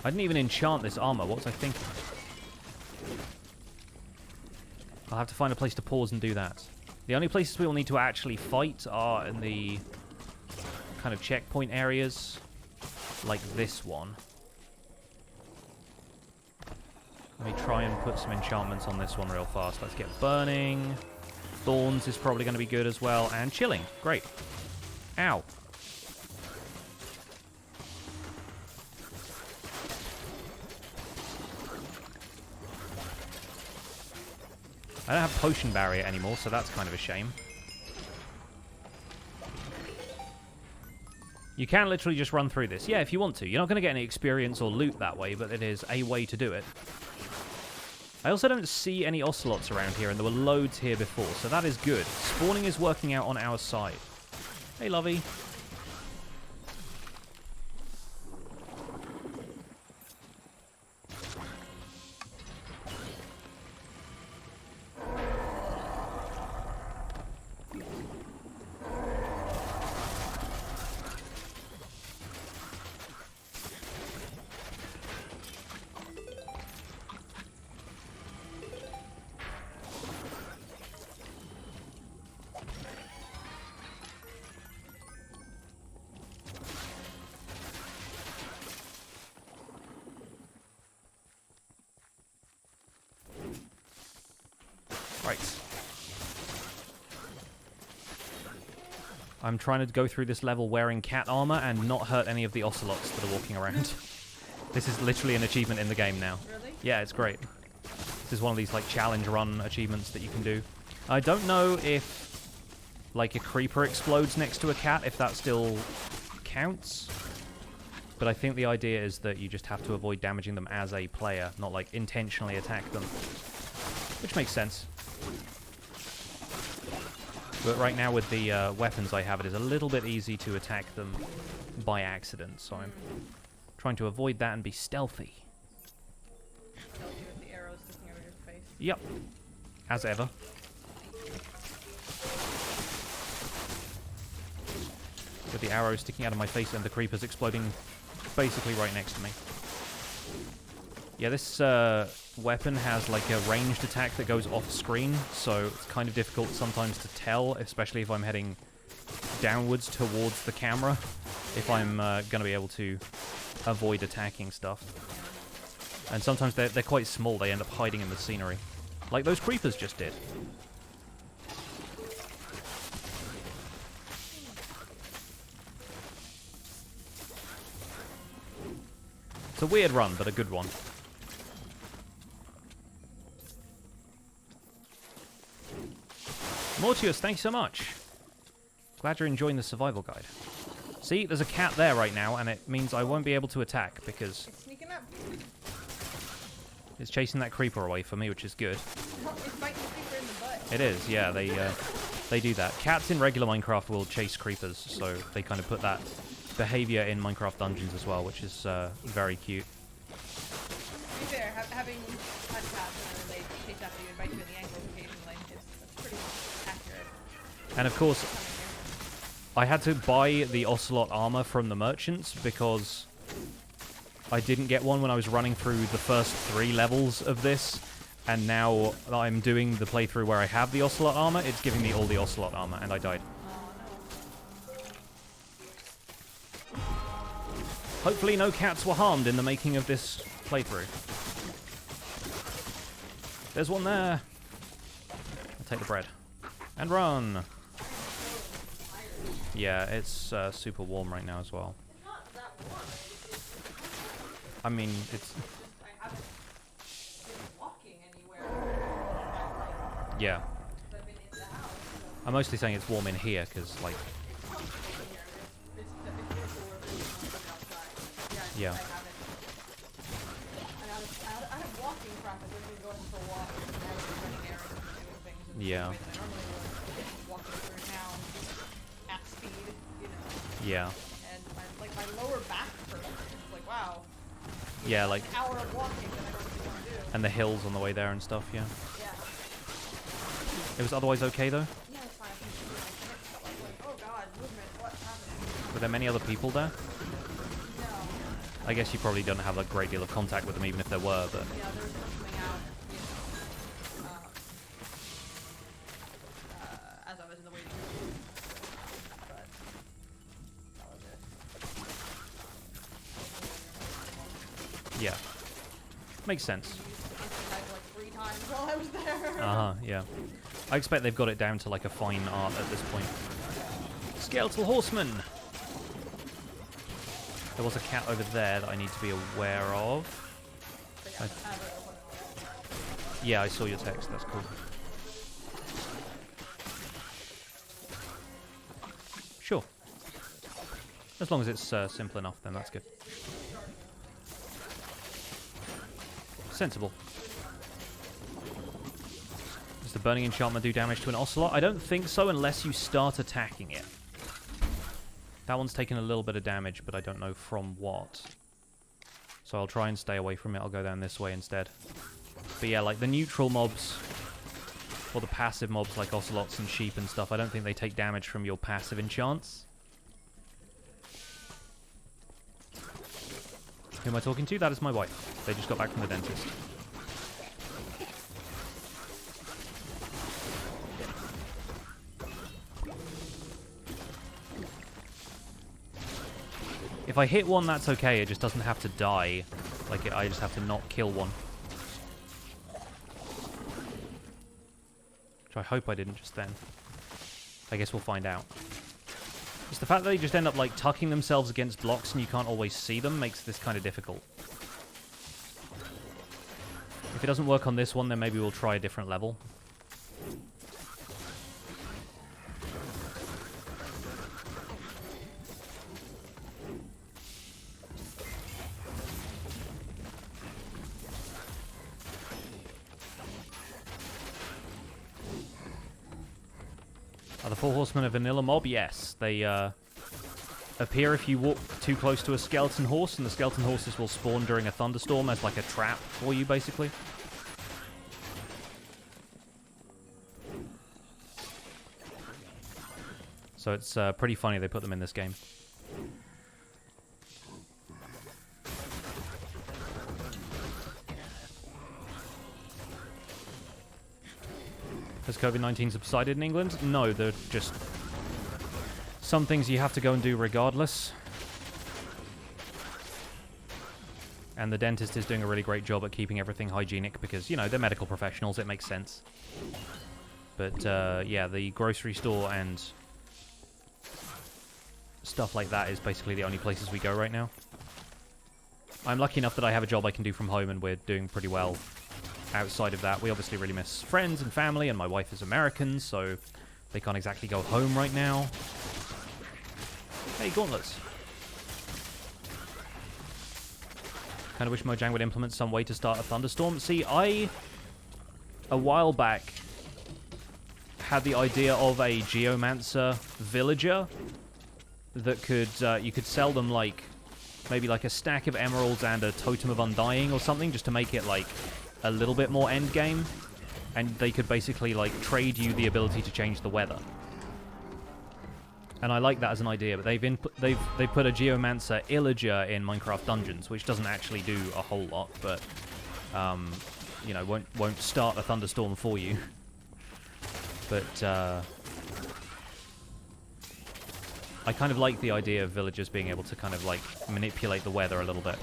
[SPEAKER 1] I didn't even enchant this armor. What was I thinking? I'll have to find a place to pause and do that. The only places we will need to actually fight are in the kind of checkpoint areas, like this one. Let me try and put some enchantments on this one real fast. Let's get burning. Thorns is probably going to be good as well. And chilling. Great. Ow. I don't have potion barrier anymore, so that's kind of a shame. You can literally just run through this. Yeah, if you want to. You're not going to get any experience or loot that way, but it is a way to do it. I also don't see any ocelots around here, and there were loads here before, so that is good. Spawning is working out on our side. Hey, lovey. Right. I'm trying to go through this level wearing cat armor and not hurt any of the ocelots that are walking around. This is literally an achievement in the game now.
[SPEAKER 4] Really?
[SPEAKER 1] Yeah, it's great. This is one of these, like, challenge run achievements that you can do. I don't know if, like, a creeper explodes next to a cat, if that still counts. But I think the idea is that you just have to avoid damaging them as a player, not, like, intentionally attack them. Which makes sense. But right now with the weapons I have, it is a little bit easy to attack them by accident, so I'm trying to avoid that and be stealthy.
[SPEAKER 4] Stealthy with the arrows sticking out of your face.
[SPEAKER 1] Yep. As ever. With the arrows sticking out of my face and the creepers exploding basically right next to me. Yeah, this weapon has like a ranged attack that goes off screen, so it's kind of difficult sometimes to tell, especially if I'm heading downwards towards the camera, if I'm going to be able to avoid attacking stuff. And sometimes they're quite small, they end up hiding in the scenery. Like those creepers just did. It's a weird run, but a good one. Mortius, thank you so much. Glad you're enjoying the survival guide. See, there's a cat there right now, and it means I won't be able to attack because
[SPEAKER 4] It's sneaking up.
[SPEAKER 1] it's chasing that creeper away from me, which is good.
[SPEAKER 4] Oh, it's biting the creeper in the butt.
[SPEAKER 1] It is, yeah, they do that. Cats in regular Minecraft will chase creepers, so they kind of put that behavior in Minecraft dungeons as well, which is very cute.
[SPEAKER 4] To be fair, having had cats and they chase after you and bite you in the ankles occasionally, that's pretty accurate.
[SPEAKER 1] And of course, I had to buy the ocelot armor from the merchants because I didn't get one when I was running through the first 3 levels of this, and now I'm doing the playthrough where I have the ocelot armor, it's giving me all the ocelot armor, and I died. Hopefully no cats were harmed in the making of this playthrough. There's one there. I'll take the bread. And run! Yeah, it's super warm right now as well. I mean, it's... Yeah. I'm mostly saying it's warm in here, because, like, Yeah.
[SPEAKER 4] I haven't. I'm out of walking practice. I've been going for walks and I've been running errands and doing things in the
[SPEAKER 1] Yeah.
[SPEAKER 4] way that I normally would, walking through town at speed, you know.
[SPEAKER 1] Yeah.
[SPEAKER 4] And my lower back hurts. It's like, wow.
[SPEAKER 1] Yeah, like,
[SPEAKER 4] An hour of walking that I don't really want to do.
[SPEAKER 1] and the hills on the way there and stuff, yeah.
[SPEAKER 4] Yeah.
[SPEAKER 1] It was otherwise okay, though?
[SPEAKER 4] Yeah, it's fine. I can see my hips, but like, oh god, movement, what's happening?
[SPEAKER 1] Were there many other people there?
[SPEAKER 4] No.
[SPEAKER 1] I guess you probably don't have a great deal of contact with them, even if there were, but...
[SPEAKER 4] Yeah, there was no coming out, you know, as I was in the waiting room. But that was it.
[SPEAKER 1] Yeah. Makes sense.
[SPEAKER 4] I used Instant like 3 times while I was there.
[SPEAKER 1] Uh-huh, yeah. I expect they've got it down to like a fine art at this point. Skeletal Horseman! There was a cat over there that I need to be aware of.
[SPEAKER 4] But yeah, I have it open.
[SPEAKER 1] Yeah, I saw your text, that's cool. Sure. As long as it's simple enough, then that's good. Sensible. Does the burning enchantment do damage to an ocelot? I don't think so unless you start attacking it. That one's taken a little bit of damage, but I don't know from what. So I'll try and stay away from it. I'll go down this way instead. But yeah, like the neutral mobs, or the passive mobs like ocelots and sheep and stuff, I don't think they take damage from your passive enchants. Who am I talking to? That is my wife. They just got back from the dentist. If I hit one, that's okay. It just doesn't have to die. Like, I just have to not kill one. Which I hope I didn't just then. I guess we'll find out. It's the fact that they just end up, like, tucking themselves against blocks and you can't always see them makes this kind of difficult. If it doesn't work on this one, then maybe we'll try a different level. Are the 4 horsemen a vanilla mob? Yes. They appear if you walk too close to a skeleton horse, and the skeleton horses will spawn during a thunderstorm as like a trap for you, basically. So it's pretty funny they put them in this game. Has COVID-19 subsided in England? No, they're just some things you have to go and do regardless. And the dentist is doing a really great job at keeping everything hygienic because, you know, they're medical professionals, it makes sense. But, yeah, the grocery store and stuff like that is basically the only places we go right now. I'm lucky enough that I have a job I can do from home and we're doing pretty well. Outside of that, we obviously really miss friends and family, and my wife is American, so they can't exactly go home right now. Hey, gauntlets. Kind of wish Mojang would implement some way to start a thunderstorm. See, a while back, had the idea of a geomancer villager that could, you could sell them, like, maybe like a stack of emeralds and a totem of undying or something, just to make it, like, a little bit more end game, and they could basically like trade you the ability to change the weather. And I like that as an idea, but they've put a geomancer illager in Minecraft Dungeons, which doesn't actually do a whole lot, but you know, won't start a thunderstorm for you. But I kind of like the idea of villagers being able to kind of like manipulate the weather a little bit.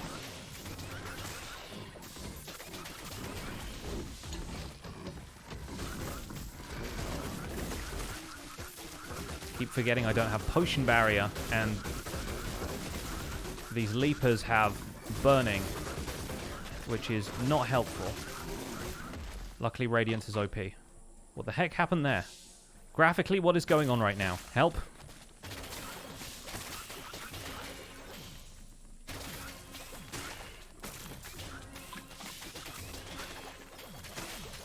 [SPEAKER 1] Keep forgetting I don't have potion barrier, and these leapers have burning, which is not helpful. Luckily, Radiance is OP. What the heck happened there? Graphically, what is going on right now? Help.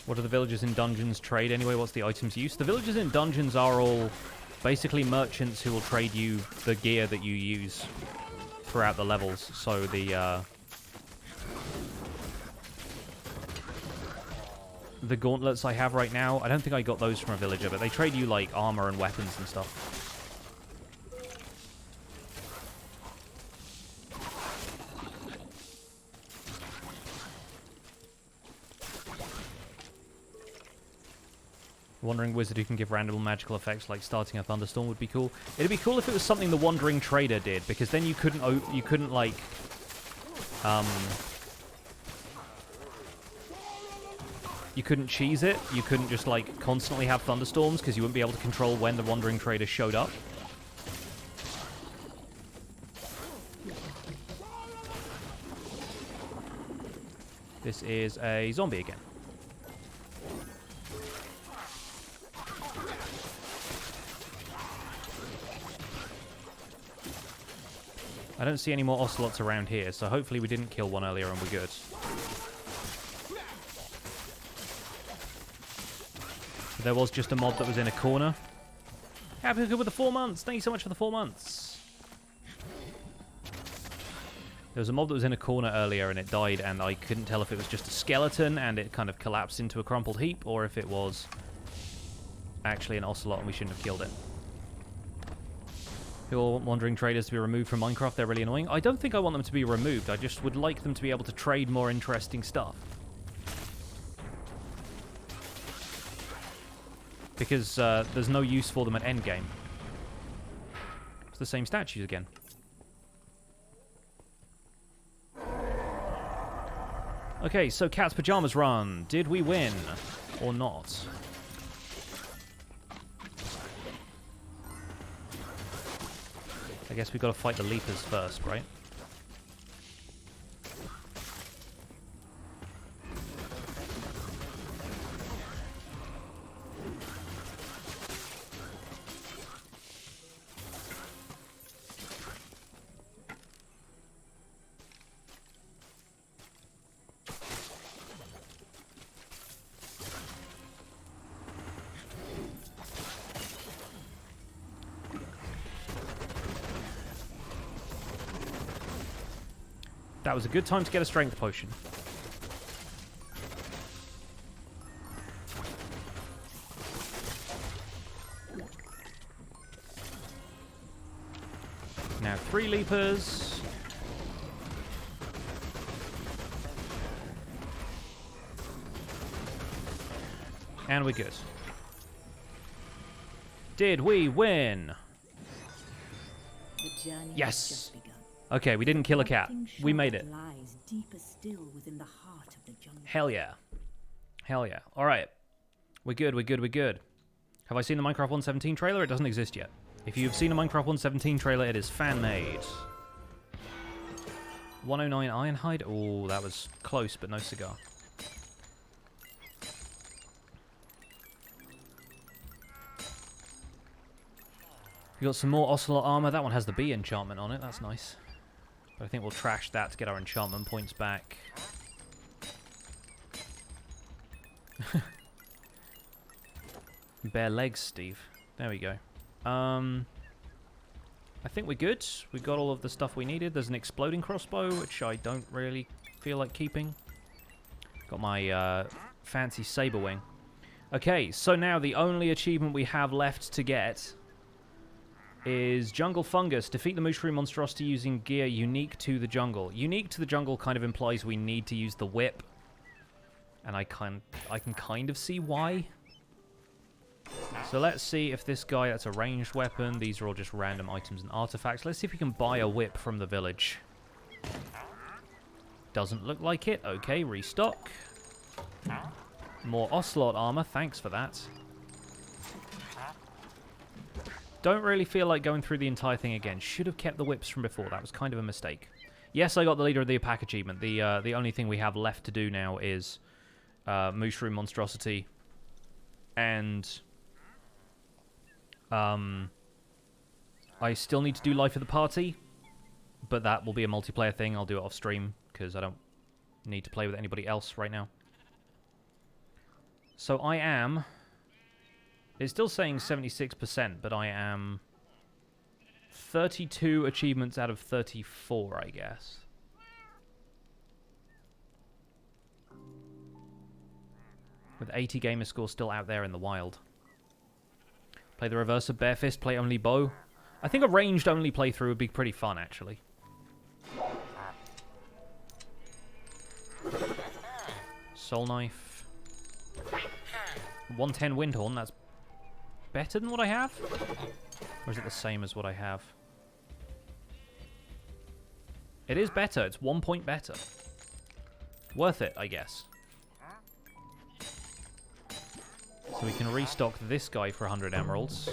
[SPEAKER 1] What do the villagers in dungeons trade anyway? What's the items use? The villagers in dungeons are all basically merchants who will trade you the gear that you use throughout the levels. So the gauntlets I have right now, I don't think I got those from a villager, but they trade you like armor and weapons and stuff. Wandering wizard who can give random magical effects like starting a thunderstorm would be cool. It'd be cool if it was something the wandering trader did, because then you couldn't like you couldn't cheese it. You couldn't just like constantly have thunderstorms because you wouldn't be able to control when the wandering trader showed up. This is a zombie again. I don't see any more ocelots around here, so hopefully we didn't kill one earlier and we're good. There was just a mob that was in a corner. Happy good with the 4 months. Thank you so much for the 4 months. There was a mob that was in a corner earlier and it died, and I couldn't tell if it was just a skeleton and it kind of collapsed into a crumpled heap, or if it was actually an ocelot and we shouldn't have killed it. People want wandering traders to be removed from Minecraft. They're really annoying. I don't think I want them to be removed. I just would like them to be able to trade more interesting stuff. Because there's no use for them at endgame. It's the same statues again. Okay, so Cat's Pajamas Run. Did we win or not? I guess we've got to fight the Leapers first, right? That was a good time to get a strength potion. Now 3 leapers. And we're good. Did we win?
[SPEAKER 2] The journey
[SPEAKER 1] Yes.
[SPEAKER 2] has just begun.
[SPEAKER 1] Okay, we didn't kill a cat. We made it.
[SPEAKER 2] Lies deeper still within the heart of the jungle.
[SPEAKER 1] Hell yeah. Hell yeah. Alright. We're good, we're good, we're good. Have I seen the Minecraft 1.17 trailer? It doesn't exist yet. If you've seen a Minecraft 1.17 trailer, it is fan-made. 109 Ironhide? Oh, that was close, but no cigar. We got some more Ocelot armor. That one has the bee enchantment on it. That's nice. But I think we'll trash that to get our enchantment points back. Bare legs, Steve. There we go. I think we're good. We got all of the stuff we needed. There's an exploding crossbow, which I don't really feel like keeping. Got my fancy saber wing. Okay, so now the only achievement we have left to get is Jungle Fungus. Defeat the mushroom monstrosity using gear unique to the jungle. Unique to the jungle kind of implies we need to use the whip. And I can kind of see why. So let's see if this guy, that's a ranged weapon. These are all just random items and artifacts. Let's see if we can buy a whip from the village. Doesn't look like it. Okay, restock. More Ocelot armor. Thanks for that. Don't really feel like going through the entire thing again. Should have kept the whips from before. That was kind of a mistake. Yes, I got the Leader of the Pack achievement. The only thing we have left to do now is Mushroom Monstrosity. And I still need to do Life of the Party. But that will be a multiplayer thing. I'll do it off stream because I don't need to play with anybody else right now. So I am... It's still saying 76%, but I am 32 achievements out of 34, I guess. With 80 gamer score still out there in the wild. Play the reverse of Bare Fist, play only bow. I think a ranged only playthrough would be pretty fun, actually. Soul Knife. 110 Windhorn, that's better than what I have? Or is it the same as what I have? It is better, it's 1 point better. Worth it, I guess. So we can restock this guy for 100 emeralds.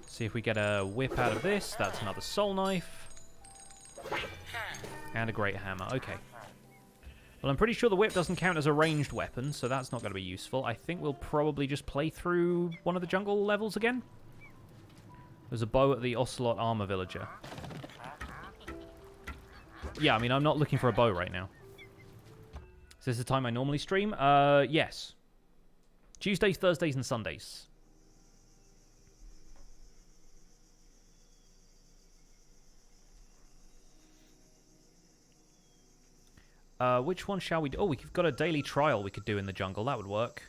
[SPEAKER 1] See if we get a whip out of this. That's another soul knife. And a great hammer. Okay. Well, I'm pretty sure the whip doesn't count as a ranged weapon, so that's not going to be useful. I think we'll probably just play through one of the jungle levels again. There's a bow at the Ocelot Armor Villager. Yeah, I mean, I'm not looking for a bow right now. Is this the time I normally stream? Yes. Tuesdays, Thursdays, and Sundays. Which one shall we do? Oh, we've got a daily trial we could do in the jungle. That would work.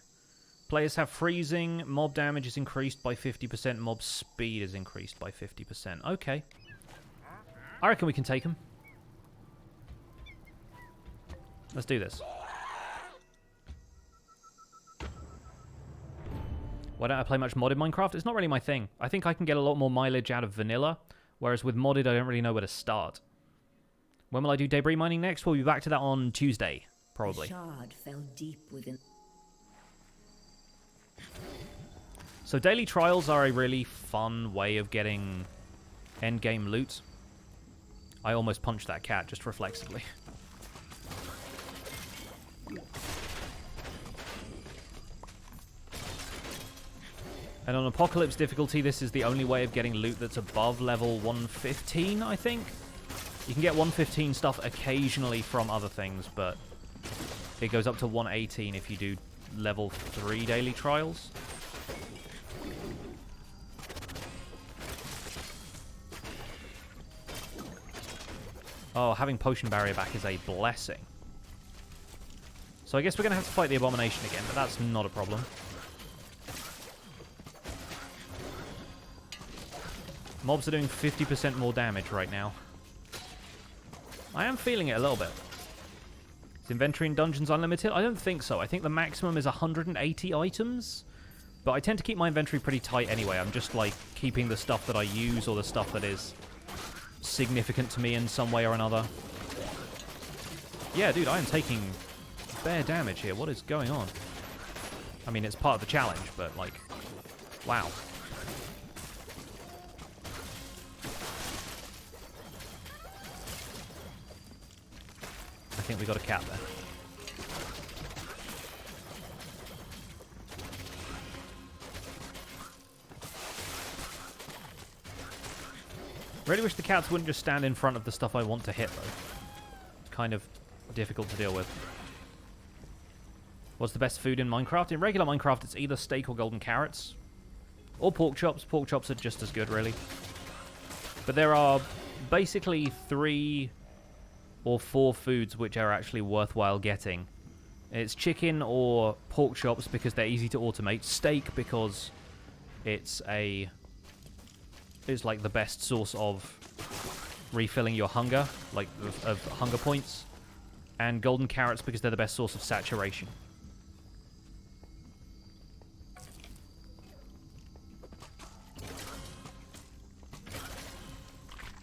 [SPEAKER 1] Players have freezing. Mob damage is increased by 50%. Mob speed is increased by 50%. Okay. I reckon we can take them. Let's do this. Why don't I play much modded Minecraft? It's not really my thing. I think I can get a lot more mileage out of vanilla, whereas with modded, I don't really know where to start. When will I do debris mining next? We'll be back to that on Tuesday, probably.
[SPEAKER 2] The shard fell deep within.
[SPEAKER 1] So daily trials are a really fun way of getting endgame loot. I almost punched that cat just reflexively. And on Apocalypse difficulty, this is the only way of getting loot that's above level 115, I think. You can get 115 stuff occasionally from other things, but it goes up to 118 if you do level 3 daily trials. Oh, having Potion Barrier back is a blessing. So I guess we're going to have to fight the Abomination again, but that's not a problem. Mobs are doing 50% more damage right now. I am feeling it a little bit. Is inventory in Dungeons unlimited? I don't think so. I think the maximum is 180 items. But I tend to keep my inventory pretty tight anyway. I'm just like keeping the stuff that I use or the stuff that is significant to me in some way or another. Yeah, dude, I am taking bare damage here. What is going on? I mean, it's part of the challenge, but like, wow. I think we got a cat there. Really wish the cats wouldn't just stand in front of the stuff I want to hit, though. It's kind of difficult to deal with. What's the best food in Minecraft? In regular Minecraft, it's either steak or golden carrots. Or pork chops. Pork chops are just as good, really. But there are basically 3 or 4 foods which are actually worthwhile getting. It's chicken or pork chops because they're easy to automate. Steak because it's like the best source of refilling your hunger, like of hunger points. And golden carrots because they're the best source of saturation.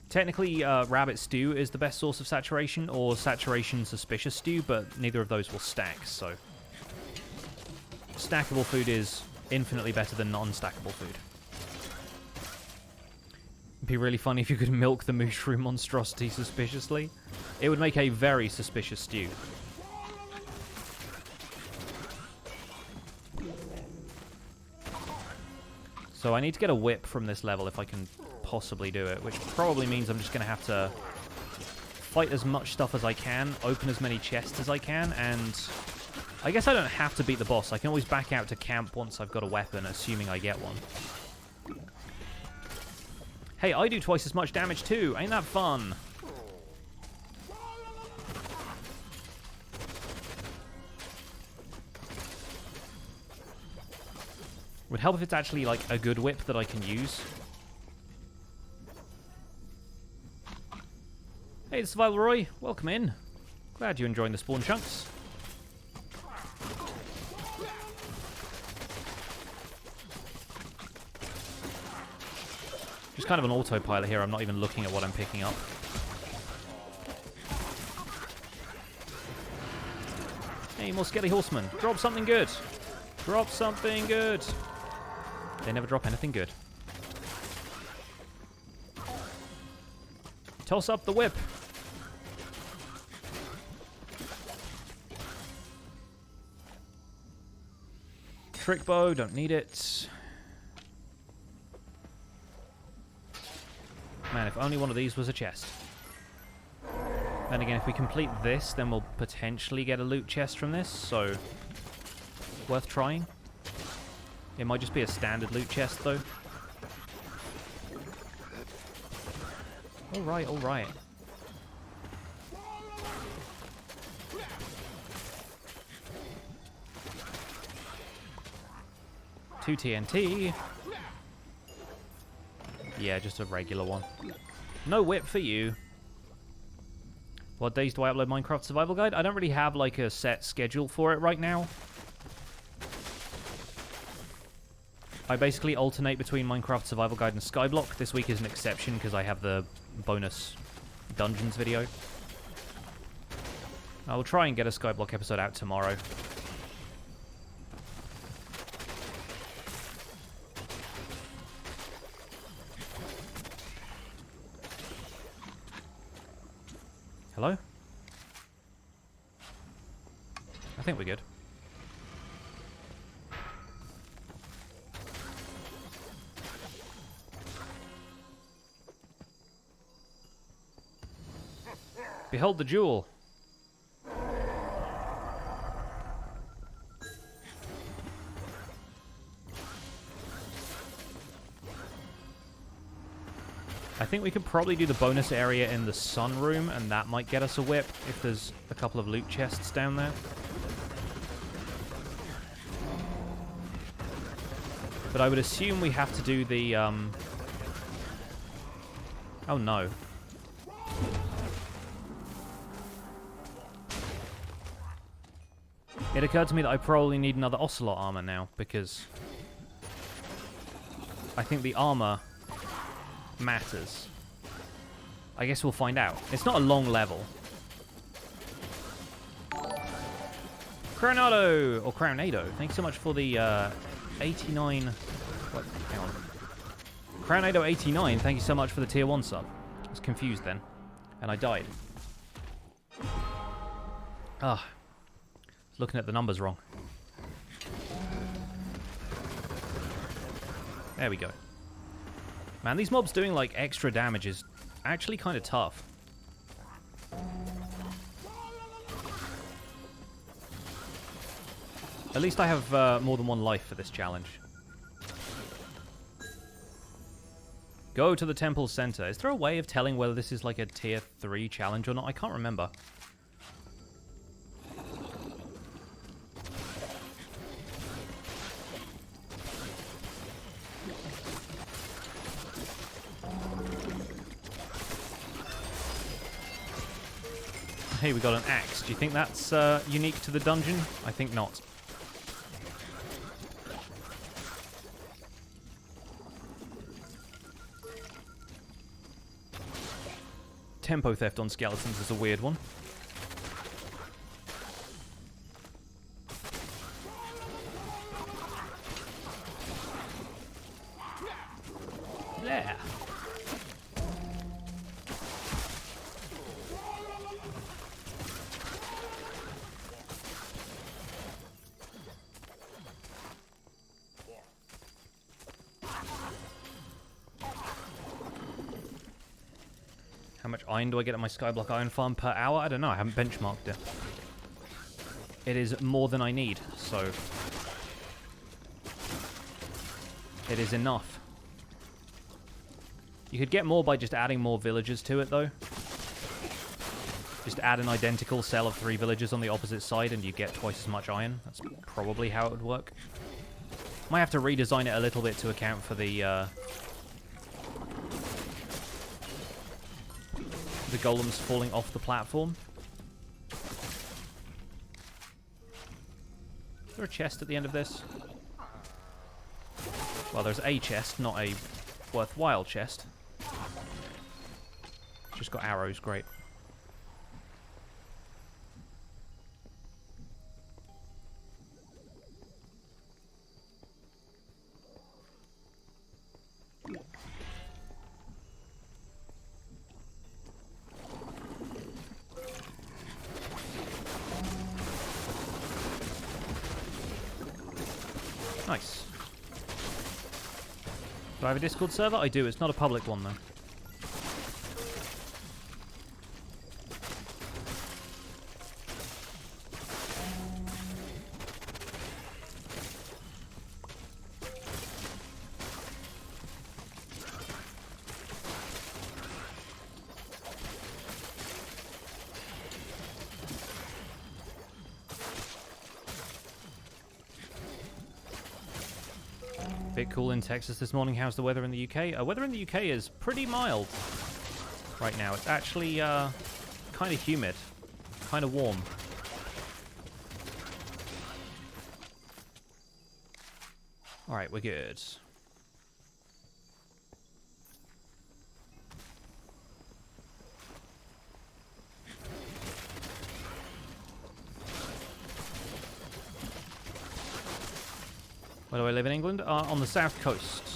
[SPEAKER 1] Technically, rabbit stew is the best source of saturation, or saturation suspicious stew, but neither of those will stack, so... Stackable food is infinitely better than non-stackable food. It'd be really funny if you could milk the mushroom monstrosity suspiciously. It would make a very suspicious stew. So I need to get a whip from this level if I can possibly do it, which probably means I'm just going to have to fight as much stuff as I can, open as many chests as I can, and I guess I don't have to beat the boss. I can always back out to camp once I've got a weapon, assuming I get one. Hey, I do twice as much damage too. Ain't that fun? Would help if it's actually like a good whip that I can use. Hey, Survival Roy. Welcome in. Glad you're enjoying the spawn chunks. Just kind of an autopilot here. I'm not even looking at what I'm picking up. Hey, more skelly horsemen. Drop something good. Drop something good. They never drop anything good. Toss up the whip. Trick bow, don't need it. Man, if only one of these was a chest. Then again, if we complete this, then we'll potentially get a loot chest from this, so worth trying. It might just be a standard loot chest, though. Alright, alright. Two TNT. Yeah, just a regular one. No whip for you. What days do I upload Minecraft Survival Guide? I don't really have like a set schedule for it right now. I basically alternate between Minecraft Survival Guide and Skyblock. This week is an exception because I have the bonus dungeons video. I will try and get a Skyblock episode out tomorrow. Hello? I think we're good. Behold the jewel. I think we could probably do the bonus area in the sun room, and that might get us a whip if there's a couple of loot chests down there. But I would assume we have to do the, oh no. It occurred to me that I probably need another Ocelot armor now, because I think the armor matters. I guess we'll find out. It's not a long level. Crownado, or Crownado, thanks so much for the 89... What? Hang on. Crownado 89, thank you so much for the tier 1 sub. I was confused then, and I died. Ah. Looking at the numbers wrong. There we go. Man, these mobs doing like extra damage is actually kind of tough. At least I have more than one life for this challenge. Go to the temple center. Is there a way of telling whether this is like a tier 3 challenge or not? I can't remember. Hey, we got an axe. Do you think that's unique to the dungeon? I think not. Tempo theft on skeletons is a weird one. There. How much iron do I get at my Skyblock iron farm per hour? I don't know. I haven't benchmarked it. it is more than I need, so it is enough. You could get more by just adding more villagers to it, though. Just add an identical cell of 3 villagers on the opposite side and you get twice as much iron. That's probably how it would work. Might have to redesign it a little bit to account for the golems falling off the platform. Is there a chest at the end of this? Well, there's a chest, not a worthwhile chest. Just got arrows, great. Nice. Do I have a Discord server? I do. It's not a public one, though. Bit cool in Texas this morning. How's the weather in the UK? Weather in the UK is pretty mild right now. It's actually kind of humid, kind of warm. All right, we're good. Where do I live in England? On the south coast.